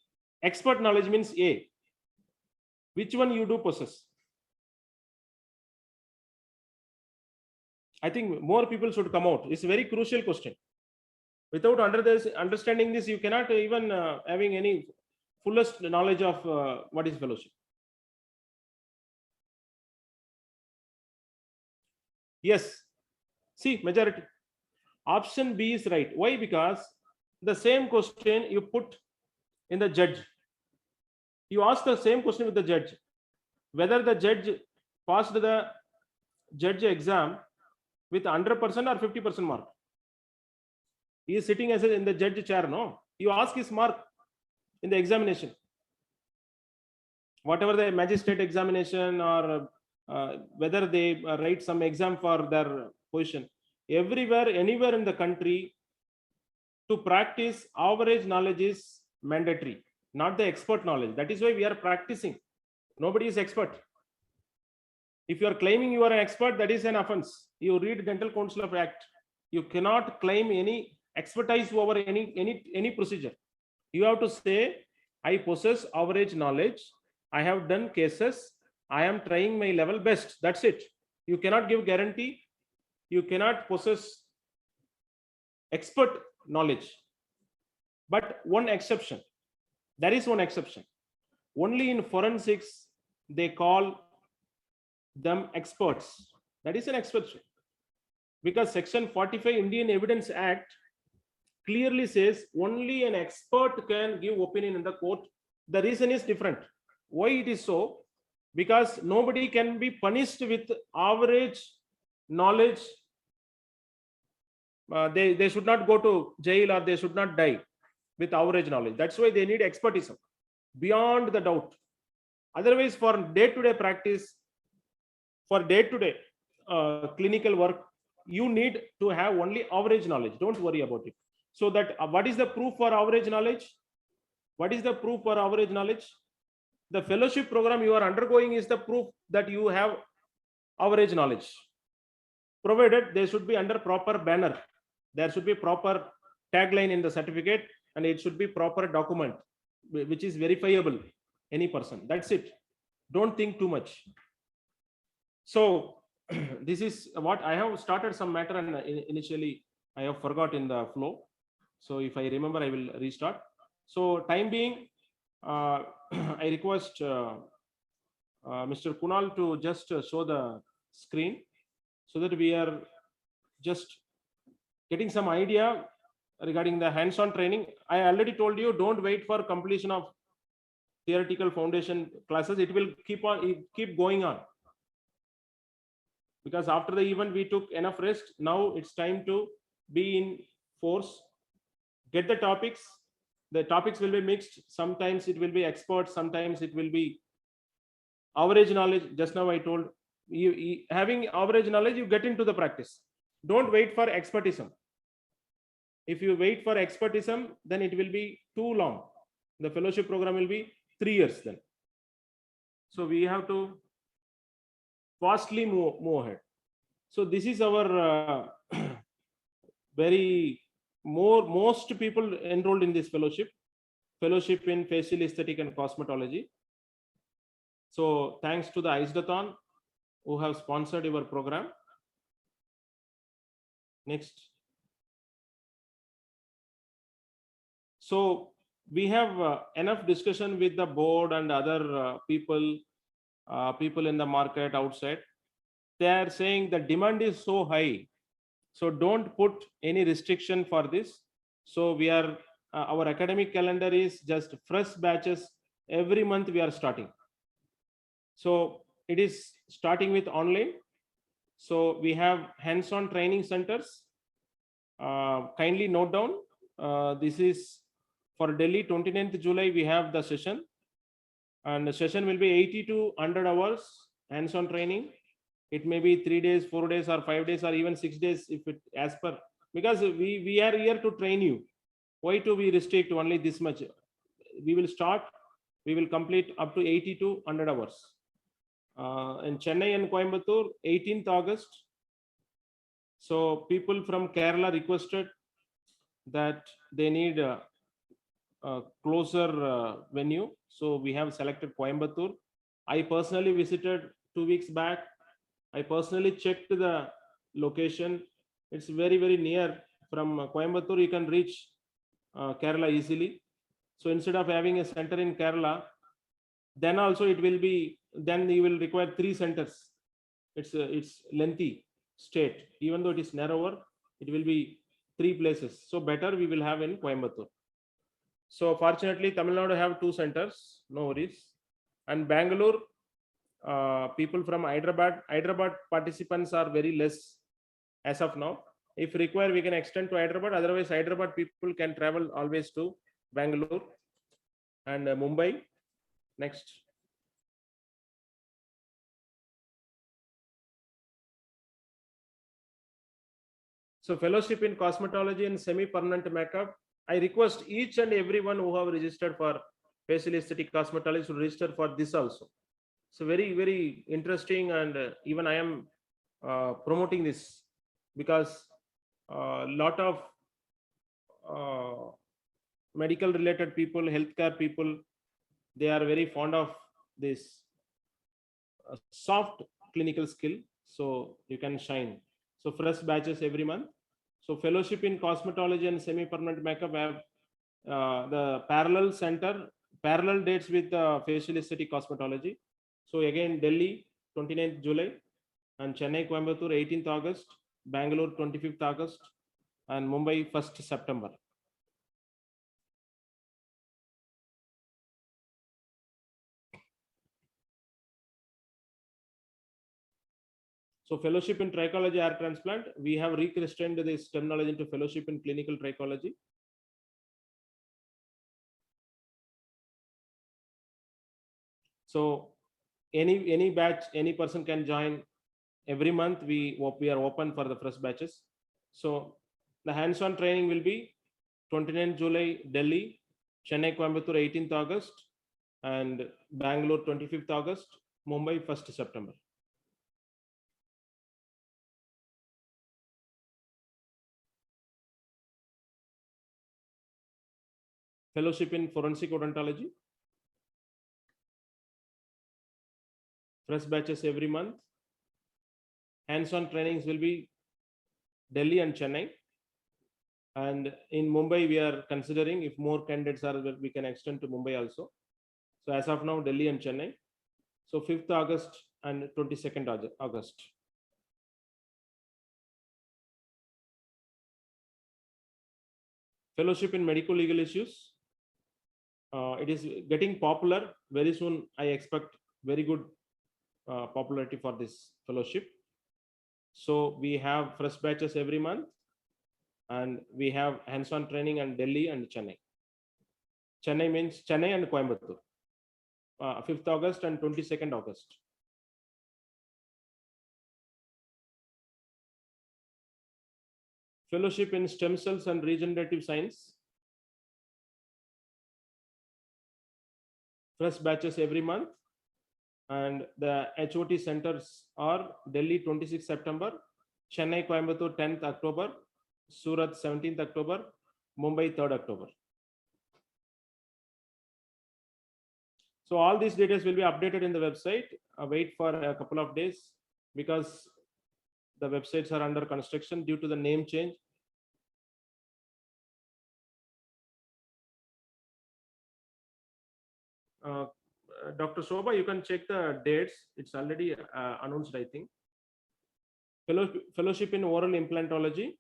expert knowledge means A. Which one you do possess? I think more people should come out. It's a very crucial question. Without understanding this, you cannot even having any fullest knowledge of what is fellowship. Yes. See, majority. Option B is right. Why? Because the same question you put in the judge. You ask the same question with the judge. Whether the judge passed the judge exam with 100% or 50% mark. He is sitting as in the judge chair, no? You ask his mark in the examination. Whatever the magistrate examination or whether they write some exam for their position. Everywhere, anywhere in the country, to practice average knowledge is mandatory, not the expert knowledge. That is why we are practicing. Nobody is expert. If you are claiming you are an expert, that is an offense. You read Dental Council of Act. You cannot claim any expertise over any procedure. You have to say, I possess average knowledge. I have done cases. I am trying my level best. That's it. You cannot give guarantee. You cannot possess expert knowledge. But one exception. There is one exception. Only in forensics, they call them experts. That is an exception. Because Section 45 Indian Evidence Act clearly says only an expert can give opinion in the court. The reason is different. Why it is so? Because nobody can be punished with average knowledge. They should not go to jail or they should not die with average knowledge. That's why they need expertise beyond the doubt. Otherwise, for day-to-day practice, for day-to-day clinical work, you need to have only average knowledge. Don't worry about it. So that what is the proof for average knowledge? What is the proof for average knowledge? The fellowship program you are undergoing is the proof that you have average knowledge. Provided they should be under proper banner. There should be proper tagline in the certificate and it should be proper document which is verifiable, any person. That's it. Don't think too much. So this is what I have started some matter and initially I have forgot in the flow. So if I remember, I will restart. So time being, I request Mr. Kunal to just show the screen so that we are just getting some idea regarding the hands-on training. I already told you, don't wait for completion of theoretical foundation classes. It will keep going on. Because after the event, we took enough rest. Now it's time to be in force. Get the topics. The topics will be mixed. Sometimes it will be expert. Sometimes it will be average knowledge. Just now I told you, having average knowledge, you get into the practice. Don't wait for expertism. If you wait for expertism, then it will be too long. The fellowship program will be 3 years then. So we have to fastly move ahead. So this is our most people enrolled in this fellowship in facial aesthetic and cosmetology. So thanks to the ICED-A-THON who have sponsored your program. Next. So we have enough discussion with the board and other people in the market outside. They are saying the demand is so high. So don't put any restriction for this. So we are, our academic calendar is just fresh batches. Every month we are starting. So it is starting with online. So we have hands-on training centers. Kindly note down, this is for Delhi, 29th July, we have the session. And the session will be 80 to 100 hours hands-on training. It may be 3 days, 4 days, or 5 days, or even 6 days, if it as per, because we are here to train you. Why do we restrict only this much? We will complete up to 80 to 100 hours. In Chennai and Coimbatore, 18th August. So people from Kerala requested that they need a closer venue. So we have selected Coimbatore. I personally visited 2 weeks back. I personally checked the location. It's very, very near. From Coimbatore, you can reach Kerala easily. So instead of having a center in Kerala, then also it will be, then you will require 3 centers. It's lengthy state. Even though it is narrower, it will be 3 places. So better we will have in Coimbatore. So fortunately, Tamil Nadu have 2 centers, no worries. And Bangalore, people from Hyderabad participants are very less. as of now. If required, we can extend to Hyderabad. Otherwise, Hyderabad people can travel always to Bangalore and Mumbai. Next. So fellowship in cosmetology and semi-permanent makeup. I request each and everyone who have registered for facial aesthetic cosmetology to register for this also. So very, very interesting, and even I am promoting this because a lot of medical related people, healthcare people, they are very fond of this soft clinical skill, so you can shine. So fresh batches every month. So fellowship in cosmetology and semi-permanent makeup have the parallel dates with facial aesthetic cosmetology. So again, Delhi 29th July, and Chennai, Coimbatore 18th August, Bangalore 25th August, and Mumbai 1st September. So fellowship in trichology hair transplant, we have rechristened this terminology into fellowship in clinical trichology. So any batch, any person can join. Every month we are open for the fresh batches. So the hands-on training will be 29th July Delhi, Chennai Coimbatore 18th August, and Bangalore 25th August, Mumbai 1st September. Fellowship in forensic odontology, fresh batches every month. Hands-on trainings will be Delhi and Chennai. And in Mumbai, we are considering if more candidates are, we can extend to Mumbai also. So as of now, Delhi and Chennai. So 5th August and 22nd August. Fellowship in medical legal issues. It is getting popular. Very soon, I expect very good popularity for this fellowship. So we have fresh batches every month, and we have hands-on training in Delhi and Chennai. Chennai means Chennai and Coimbatore. 5th August and 22nd August. Fellowship in stem cells and regenerative science. Fresh batches every month, and the HOT centers are Delhi 26th September, Chennai Coimbatore 10th October, Surat 17th October, Mumbai 3rd October. So all these details will be updated in the website. Wait for a couple of days because the websites are under construction due to the name change. Dr. Shobha, you can check the dates. It's already announced, I think. Fellowship in oral implantology.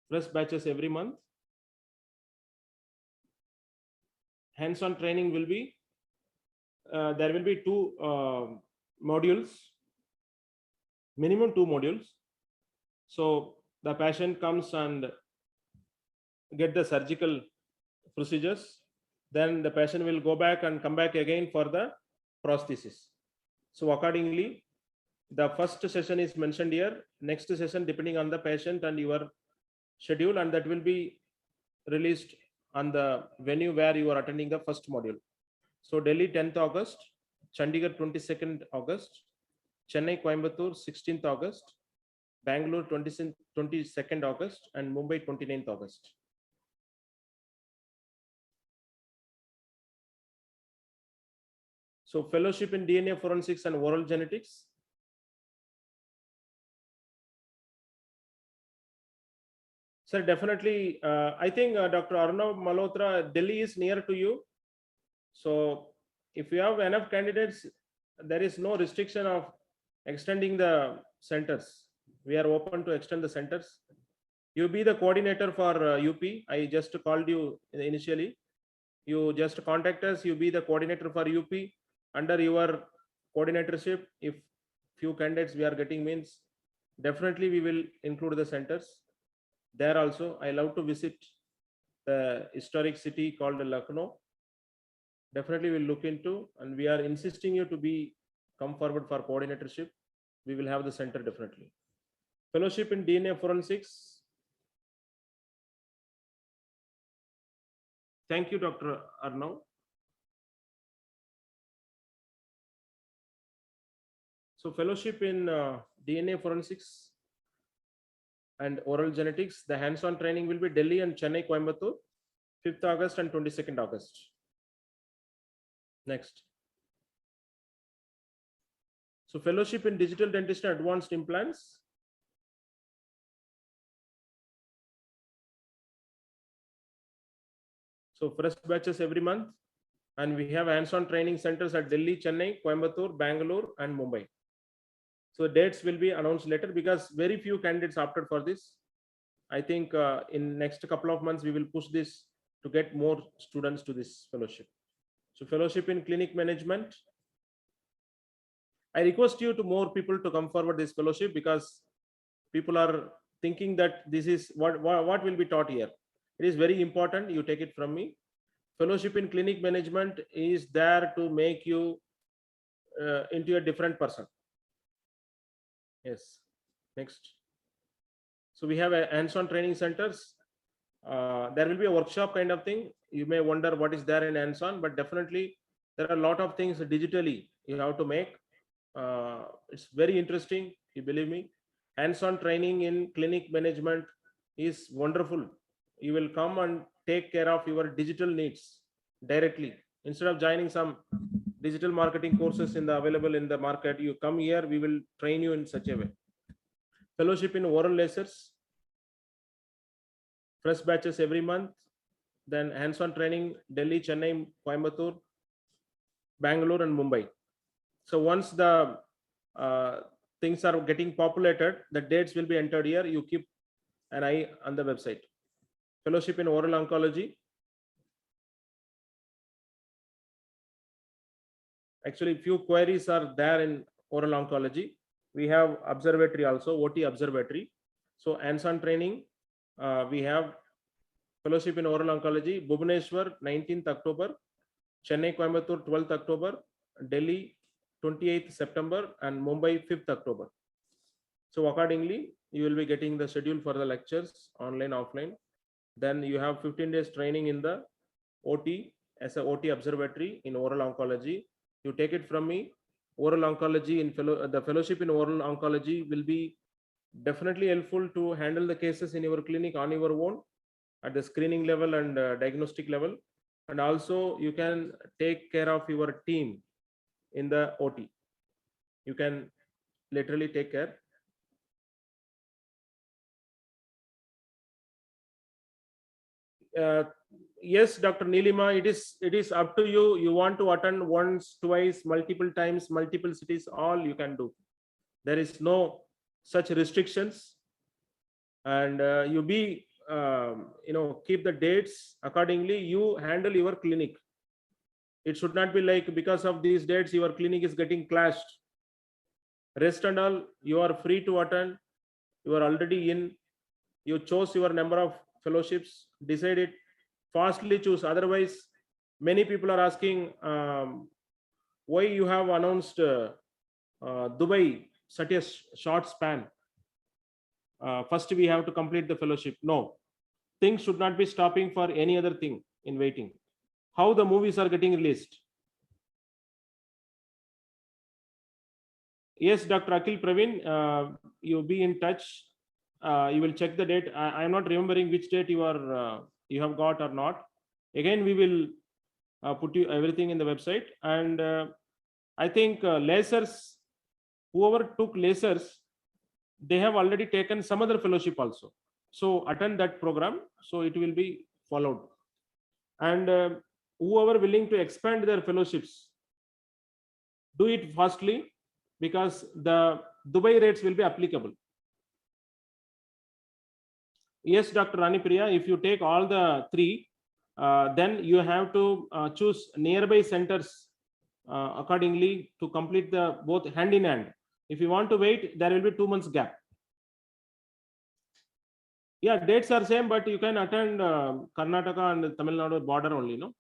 Fresh batches every month. Hands-on training will be, there will be 2 modules, minimum 2 modules. So the patient comes and get the surgical procedures. Then the patient will go back and come back again for the prosthesis. So accordingly, the first session is mentioned here. Next session, depending on the patient and your schedule, and that will be released on the venue where you are attending the first module. So Delhi 10th August, Chandigarh 22nd August, Chennai Coimbatore 16th August, Bangalore 22nd August, and Mumbai 29th August. So fellowship in DNA forensics and oral genetics. Sir, definitely. I think Dr. Arnav Malhotra, Delhi is near to you. So if you have enough candidates, there is no restriction of extending the centers. We are open to extend the centers. You be the coordinator for UP. I just called you initially. You just contact us. You be the coordinator for UP. Under your coordinatorship. If few candidates we are getting means, definitely we will include the centers. There also, I love to visit the historic city called Lucknow. Definitely we'll look into, and we are insisting you to be come forward for coordinatorship. We will have the center definitely. Fellowship in DNA forensics. Thank you, Dr. Arnav. So fellowship in DNA forensics and oral genetics, the hands-on training will be Delhi and Chennai, Coimbatore, 5th August and 22nd August. Next. So fellowship in digital dentistry and advanced implants. So fresh batches every month. And we have hands-on training centers at Delhi, Chennai, Coimbatore, Bangalore, and Mumbai. So dates will be announced later because very few candidates opted for this. I think in next couple of months, we will push this to get more students to this fellowship. So fellowship in clinic management. I request you to more people to come forward this fellowship because people are thinking that this is what will be taught here. It is very important. You take it from me. Fellowship in clinic management is there to make you into a different person. Yes. Next. So we have a hands-on training centers. There will be a workshop kind of thing. You may wonder what is there in hands-on, but definitely there are a lot of things digitally you have to make. It's very interesting. You believe me. Hands-on training in clinic management is wonderful. You will come and take care of your digital needs directly. Instead of joining some digital marketing courses available in the market, you come here, we will train you in such a way. Fellowship in oral lasers, fresh batches every month. Then hands-on training, Delhi, Chennai, Coimbatore, Bangalore, and Mumbai. So once the things are getting populated, the dates will be entered here. You keep an eye on the website. Fellowship in oral oncology. Actually, few queries are there in oral oncology. We have observatory also, OT observatory. So hands-on training, we have fellowship in oral oncology, Bhubaneswar, 19th October, Chennai, Coimbatore, 12th October, Delhi, 28th September, and Mumbai, 5th October. So accordingly, you will be getting the schedule for the lectures, online, offline. Then you have 15 days training in the OT as a OT observatory in oral oncology. You take it from me. Oral oncology in the fellowship in oral oncology will be definitely helpful to handle the cases in your clinic on your own at the screening level and diagnostic level. And also you can take care of your team in the OT. You can literally take care. Yes, Dr. Nilima, it is up to you. You want to attend once, twice, multiple times, multiple cities, all you can do. There is no such restrictions. And you be, keep the dates accordingly. You handle your clinic. It should not be like because of these dates, your clinic is getting clashed. Rest and all, you are free to attend. You are already in. You chose your number of fellowships, decide it, fastly choose. Otherwise, many people are asking why you have announced Dubai such a short span. First, we have to complete the fellowship. No, things should not be stopping for any other thing in waiting. How the movies are getting released. Yes, Dr. Akhil Praveen, you be in touch. You will check the date. I am not remembering which date you have got or not. Again, we will put you everything in the website. And I think lasers, whoever took lasers, they have already taken some other fellowship also. So attend that program. So it will be followed. And whoever willing to expand their fellowships, do it fastly because the Dubai rates will be applicable. Yes, Dr. Rani Priya, if you take all the three, then you have to choose nearby centers accordingly to complete the both hand in hand. If you want to wait, there will be 2 months gap. Yeah, dates are same, but you can attend Karnataka and Tamil Nadu border only, no?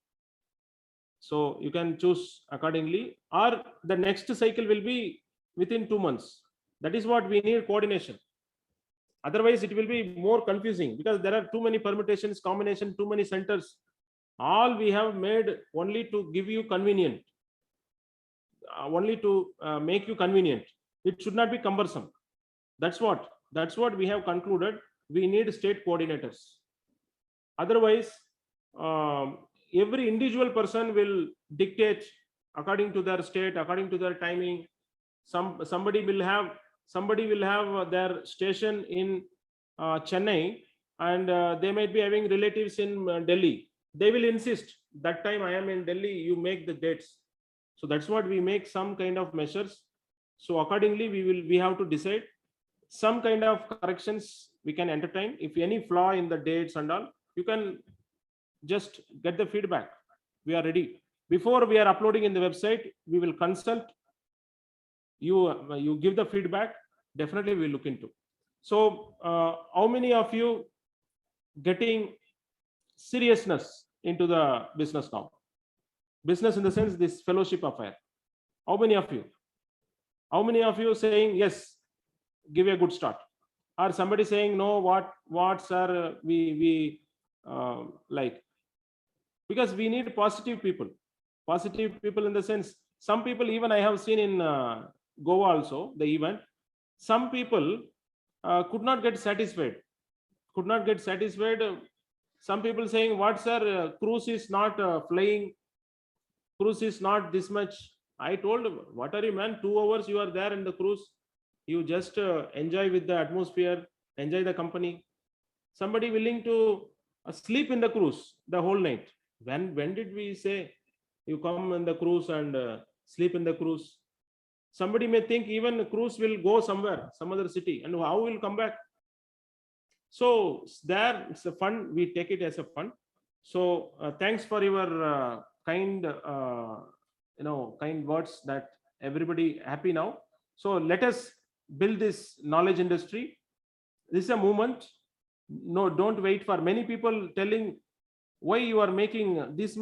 So you can choose accordingly, or the next cycle will be within 2 months. That is what we need, coordination. Otherwise, it will be more confusing because there are too many permutations, combination, too many centers. All we have made only to give you convenient, only to make you convenient. It should not be cumbersome. That's what we have concluded. We need state coordinators. Otherwise, every individual person will dictate according to their state, according to their timing. Somebody will have their station in Chennai, and they might be having relatives in Delhi. They will insist that time I am in Delhi, you make the dates. So that's what we make some kind of measures. So accordingly, we have to decide some kind of corrections we can entertain. If any flaw in the dates and all, you can just get the feedback. We are ready. Before we are uploading in the website, we will consult you. You give the feedback. Definitely we will look into. So how many of you getting seriousness into the business now? Business in the sense this fellowship affair. How many of you? How many of you saying yes? Give a good start. Or somebody saying no? What sir? We like, because we need positive people. Positive people in the sense, some people, even I have seen in Goa also, the event, some people could not get satisfied. Some people saying, what sir, cruise is not flying, cruise is not this much. I told, what are you, man? 2 hours you are there in the cruise. You just enjoy with the atmosphere, enjoy the company. Somebody willing to sleep in the cruise the whole night. When did we say you come in the cruise and sleep in the cruise? Somebody may think even the cruise will go somewhere, some other city, and how will come back? So there, it's a fun. We take it as a fun. So thanks for your kind words, that everybody happy now. So let us build this knowledge industry. This is a movement. No, don't wait for many people telling why you are making this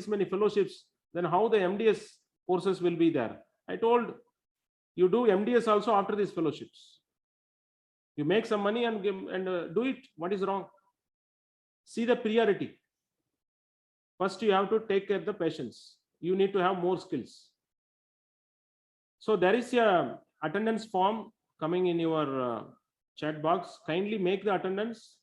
many fellowships, then how the MDS courses will be there. I told you, do MDS also after these fellowships. You make some money and do it. What is wrong? See the priority. First, you have to take care of the patients. You need to have more skills. So there is a attendance form coming in your chat box. Kindly make the attendance,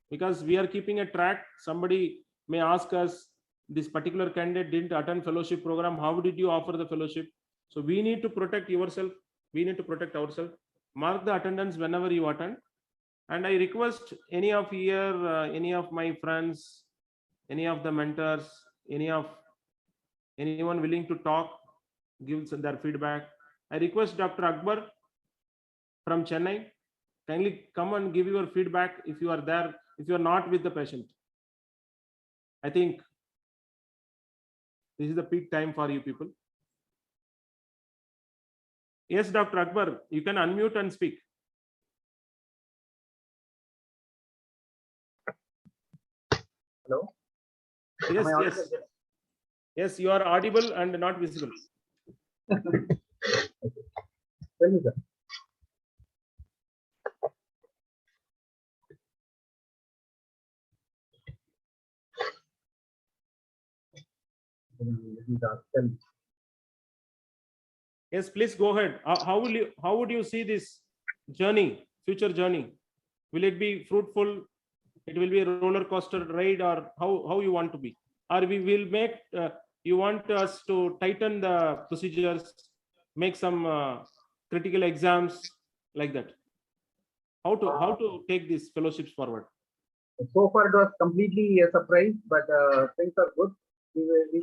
because we are keeping a track. Somebody may ask us, this particular candidate didn't attend fellowship program. How did you offer the fellowship? So we need to protect yourself. We need to protect ourselves. Mark the attendance whenever you attend. And I request any of here, any of my friends, any of the mentors, anyone willing to talk, give their feedback. I request Dr. Akbar from Chennai, kindly come and give your feedback if you are there, if you are not with the patient. I think this is the peak time for you people. Yes, Dr. Akbar, you can unmute and speak. Hello? Yes, yes. Yes, you are audible and not visible. Tell me, sir. Yes, please go ahead. How would you see this journey, future journey? Will it be fruitful? It will be a roller coaster ride, or how you want to be? Or we will make, you want us to tighten the procedures, make some critical exams like that? How to take these fellowships forward? So far it was completely a surprise, but things are good.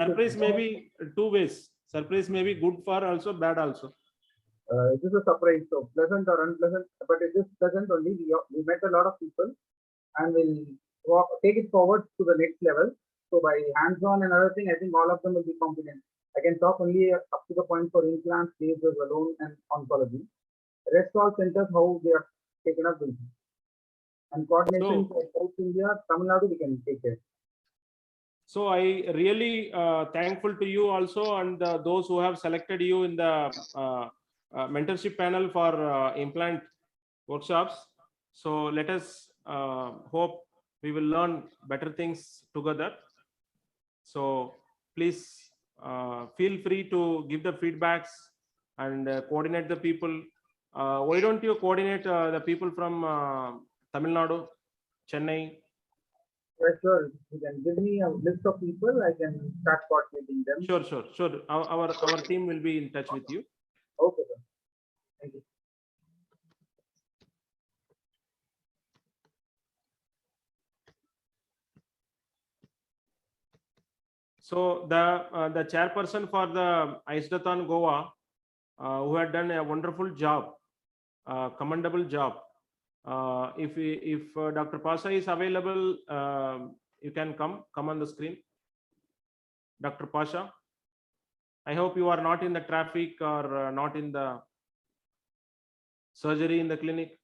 Surprise may be 2 ways. Surprise may be good for also, bad also. It is a surprise, so pleasant or unpleasant, but it is pleasant only. We met a lot of people, and we'll take it forward to the next level. So by hands-on and other thing, I think all of them will be competent. I can talk only up to the point for implants, lasers alone, and oncology. Rest all centers, how they are taken up with. And coordination for South India, Tamil Nadu, we can take care. So I really thankful to you also, and those who have selected you in the mentorship panel for implant workshops. So let us hope we will learn better things together. So please feel free to give the feedbacks and coordinate the people. Why don't you coordinate the people from Tamil Nadu, Chennai? Yeah, sure. You can give me a list of people, I can start coordinating them. Sure. Our team will be in touch with you. Okay, sir. Thank you. So the chairperson for the ICED-A-THON Goa, who had done a wonderful job, commendable job. If Dr. Pasha is available, you can come on the screen. Dr. Pasha, I hope you are not in the traffic or not in the surgery in the clinic.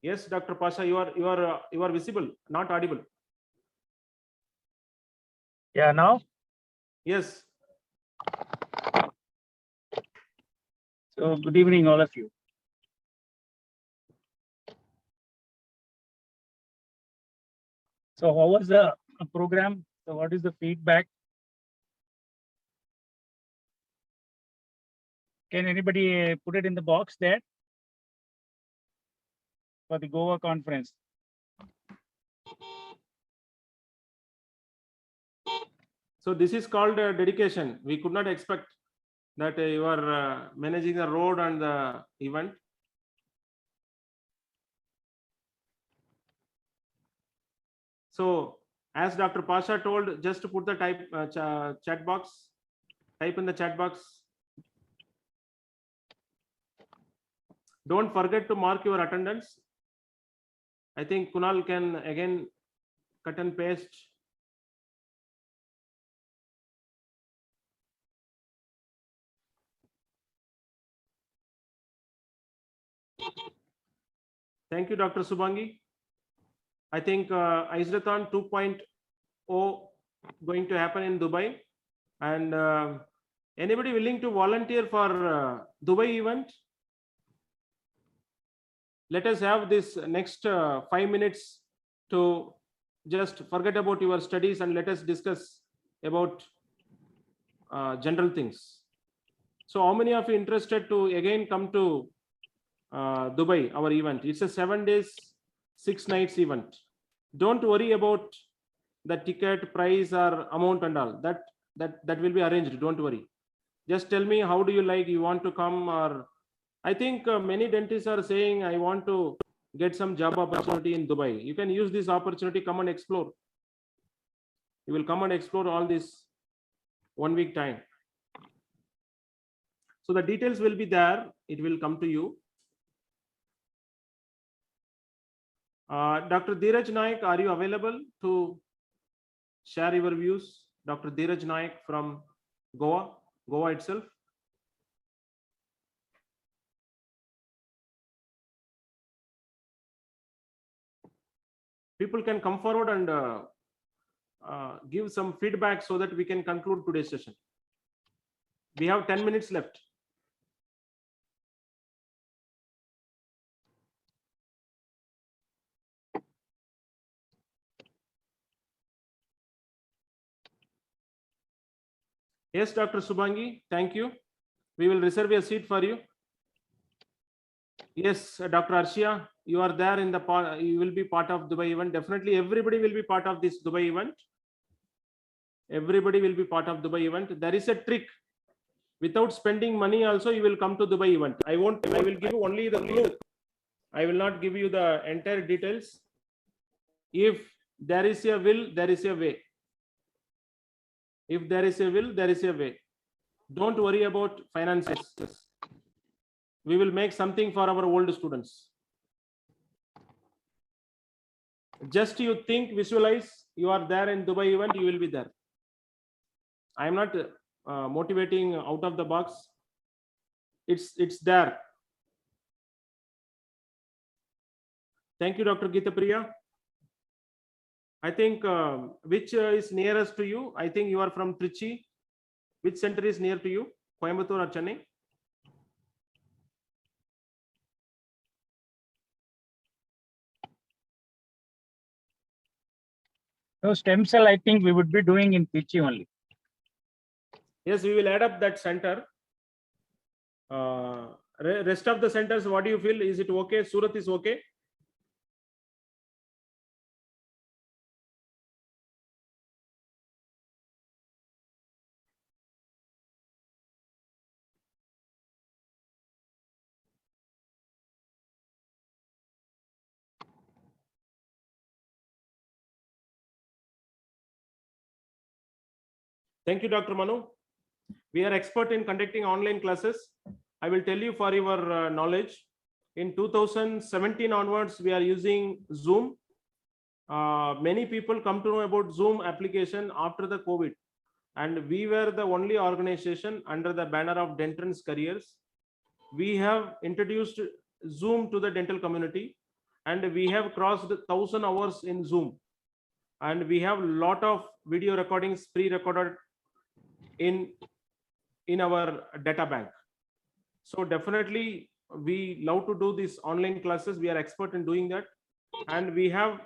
Yes, Dr. Pasha, you are visible, not audible. Yeah, now? Yes. So good evening, all of you. So how was the program? So what is the feedback? Can anybody put it in the box there for the Goa conference? So this is called dedication. We could not expect that you are managing the road and the event. So as Dr. Pasha told, just to put the chat box, type in the chat box. Don't forget to mark your attendance. I think Kunal can again cut and paste. Thank you, Dr. Subhangi. I think ICED-A-THON 2.0 going to happen in Dubai, and anybody willing to volunteer for Dubai event? Let us have this next 5 minutes to just forget about your studies and let us discuss about general things. So how many of you interested to again come to Dubai, our event? It's a 7 days, 6 nights event. Don't worry about the ticket price or amount and all. That will be arranged. Don't worry. Just tell me, how do you like? You want to come? Or I think many dentists are saying, I want to get some job opportunity in Dubai. You can use this opportunity. Come and explore. You will come and explore all this 1 week time. So the details will be there. It will come to you. Dr. Dheeraj Naik, are you available to share your views? Dr. Dheeraj Naik from Goa itself. People can come forward and give some feedback so that we can conclude today's session. We have 10 minutes left. Yes, Dr. Subhangi, thank you. We will reserve a seat for you. Yes, Dr. Arshia, you are there in the part. You will be part of Dubai event. Definitely, everybody will be part of this Dubai event. Everybody will be part of Dubai event. There is a trick. Without spending money, also you will come to Dubai event. I will give you only the clue. I will not give you the entire details. If there is a will, there is a way. If there is a will, there is a way. Don't worry about finances. We will make something for our old students. Just you think, visualize, you are there in Dubai event, you will be there. I am not motivating out of the box. It's there. Thank you, Dr. Geeta Priya. I think which is nearest to you? I think you are from Trichy. Which center is near to you? Coimbatore or Chennai? So stem cell, I think we would be doing in Trichy only. Yes, we will add up that center. Rest of the centers, what do you feel? Is it okay? Surat is okay? Thank you, Dr. Manu. We are expert in conducting online classes. I will tell you for your knowledge. In 2017 onwards, we are using Zoom. Many people come to know about Zoom application after the COVID. And we were the only organization under the banner of Dentrans Careers. We have introduced Zoom to the dental community, and we have crossed 1,000 hours in Zoom. And we have a lot of video recordings pre-recorded in our data bank. So definitely we love to do these online classes. We are expert in doing that. And we have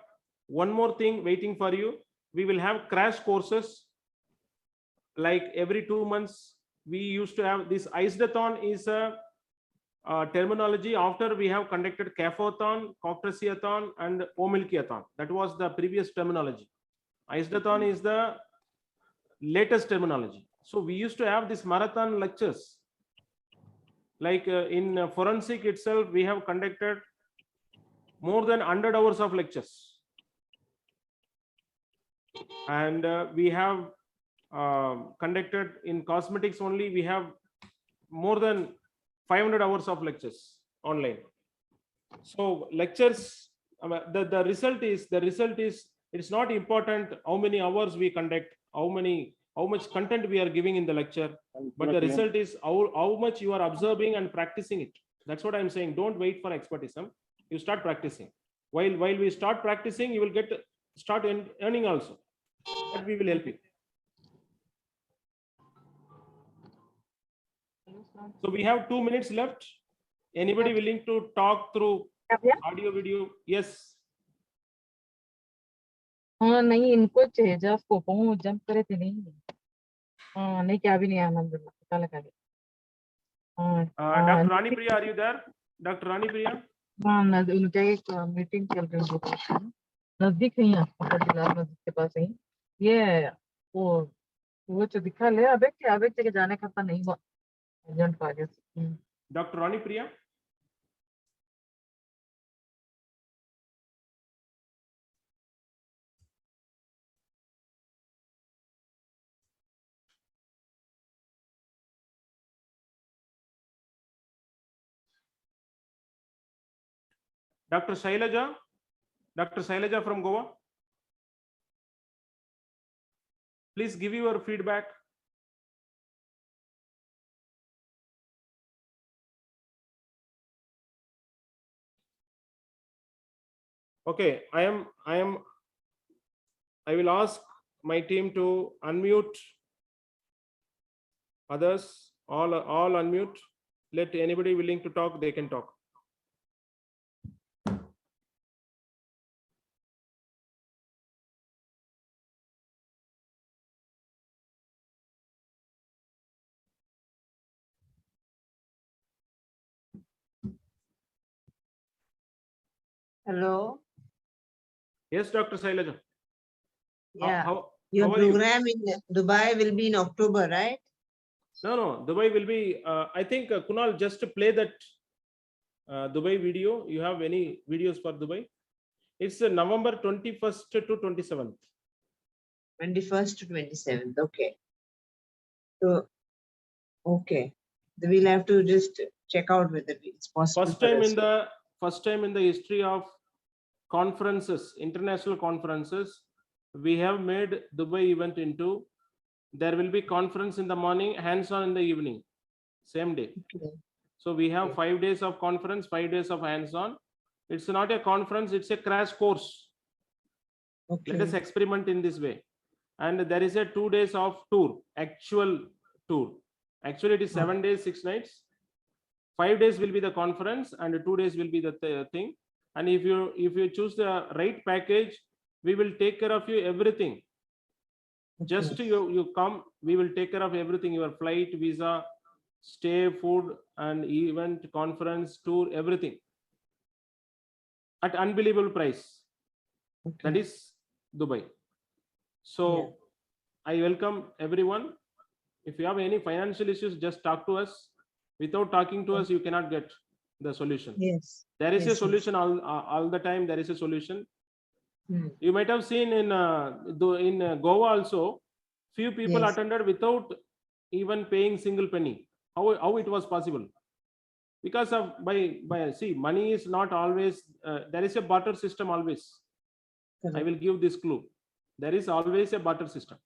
one more thing waiting for you. We will have crash courses. Like every 2 months, we used to have this ICED-A-THON is a terminology after we have conducted CAFO-a-thon, coctrasi-a-thon, and omiloci-a-thon. That was the previous terminology. ICED-A-THON is the latest terminology. So we used to have these marathon lectures. Like in forensic itself, we have conducted more than 100 hours of lectures. And we have conducted in cosmetics only, we have more than 500 hours of lectures online. So lectures, the result is it's not important how many hours we conduct, how much content we are giving in the lecture, but the result is how much you are observing and practicing it. That's what I'm saying. Don't wait for expertism. You start practicing. While we start practicing, you will start earning also. That we will help you. So we have 2 minutes left. Anybody willing to talk through audio, video? Yes. हाँ नहीं इनको चाहिए just को पहुंच jump करे थे नहीं हाँ नहीं क्या भी नहीं आनंद पता लगा Dr. Rani Priya, are you there? Dr. Rani Priya? हाँ उनका एक मीटिंग चल रही है नजदीक ही है नजदीक के पास ही ये वो जो दिखा ले अबे के जाने का था नहीं हुआ एजेंट का आगे Dr. Rani Priya? Dr. Shailaja from Goa. Please give your feedback. Okay, I will ask my team to unmute others, all unmute. Let anybody willing to talk, they can talk. Hello. Yes, Dr. Shailaja. Yeah. How Your are you? program in Dubai will be in October, right? No, Dubai will be, I think Kunal, just to play that Dubai video. You have any videos for Dubai? It's November 21st to 27th. 21st to 27th. Okay. So, okay. We'll have to just check out whether it's possible. First for time us. in the history of conferences, international conferences, we have made Dubai event into, there will be conference in the morning, hands-on in the evening, same day. Okay. So we have Okay. 5 days of conference, 5 days of hands-on. It's not a conference, it's a crash course. Okay. Let us experiment in this way. And there is a 2 days of tour, actual tour. Actually, it is 7 days, 6 nights. 5 days will be the conference and 2 days will be the thing. And if you choose the right package, we will take care of you everything. Just you come, we will take care of everything, your flight, visa, stay, food, and event, conference, tour, everything at unbelievable price. Okay. That is Dubai. So I welcome everyone. If you have any financial issues, just talk to us. Without talking to us, you cannot get the solution. Yes. There is Yes, a solution all the time. There is a solution. You might have seen in Goa also, few people Yes. attended without even paying single penny. How it was possible? Because of see, money is not always. There is a barter system always. Correct. I will give this clue. There is always a barter system.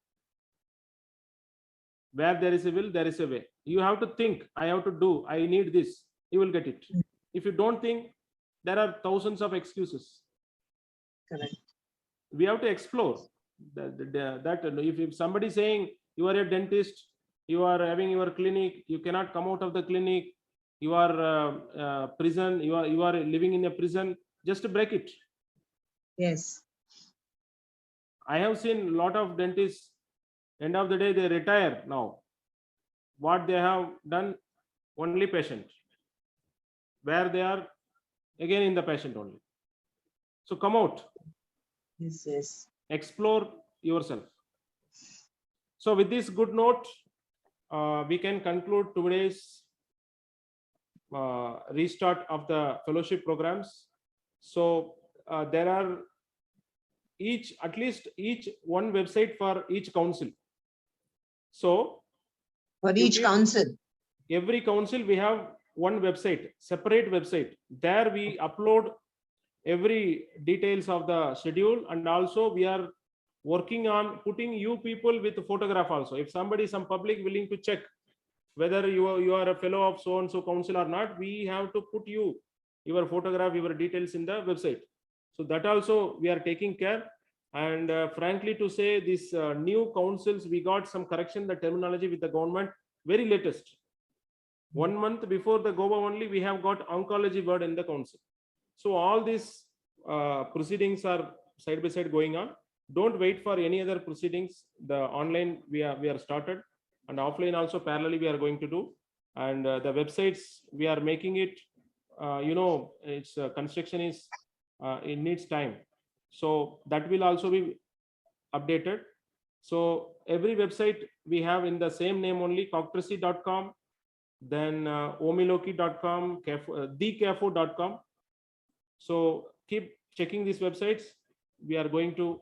Where there is a will, there is a way. You have to think, I have to do, I need this, you will get it. If you don't think, there are thousands of excuses. Correct. We have to explore that if somebody is saying you are a dentist, you are having your clinic, you cannot come out of the clinic, you are prison, you are living in a prison, just break it. Yes. I have seen a lot of dentists, end of the day they retire now. What they have done, only patient, where they are again in the patient only. So come out. Yes. Yes. Explore yourself. So with this good note, we can conclude today's restart of the fellowship programs. So there are at least one website for each council. So For each council. Every council we have one website, separate website. There we upload every details of the schedule, and also we are working on putting you people with photograph also. If somebody, some public willing to check whether you are a fellow of so and so council or not, we have to put your photograph, your details in the website. So that also we are taking care. And frankly to say, this new councils, we got some correction, the terminology with the government, very latest. 1 month before the Goa only, we have got oncology word in the council. So all these proceedings are side by side going on. Don't wait for any other proceedings. The online we are started, and offline also parallelly we are going to do. And the websites we are making it. Its construction is it needs time, so that will also be updated. So every website we have in the same name only, coctrasi.com, then omiloci.com, thecafo.com. So keep checking these websites. We are going to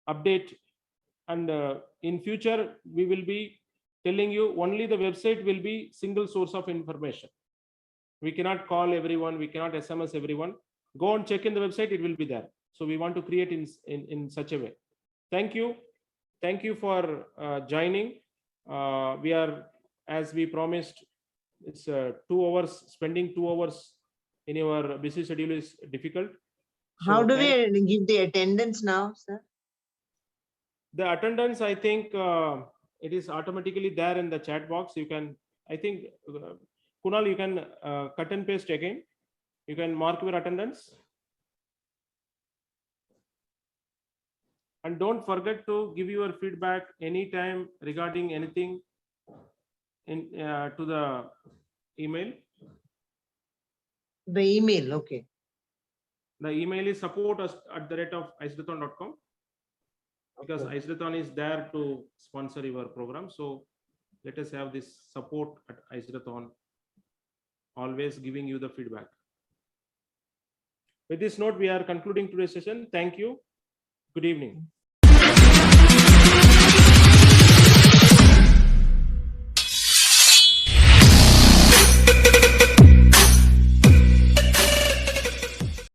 update, and in future we will be telling you only the website will be single source of information. We cannot call everyone, we cannot SMS everyone. Go and check in the website, it will be there. So we want to create in such a way. Thank you for joining. We are, as we promised, it's 2 hours. Spending 2 hours in your busy schedule is difficult. So how do we give the attendance now, sir? The attendance, I think it is automatically there in the chat box. You can, I think, Kunal, you can cut and paste again. You can mark your attendance. And don't forget to give your feedback anytime regarding anything to the email. The email, okay. The email is support@icedathon.com, because Okay. ICED-A-THON is there to sponsor your program. So let us have this support@icedathon. always giving you the feedback. With this note, we are concluding today's session. Thank you. Good evening.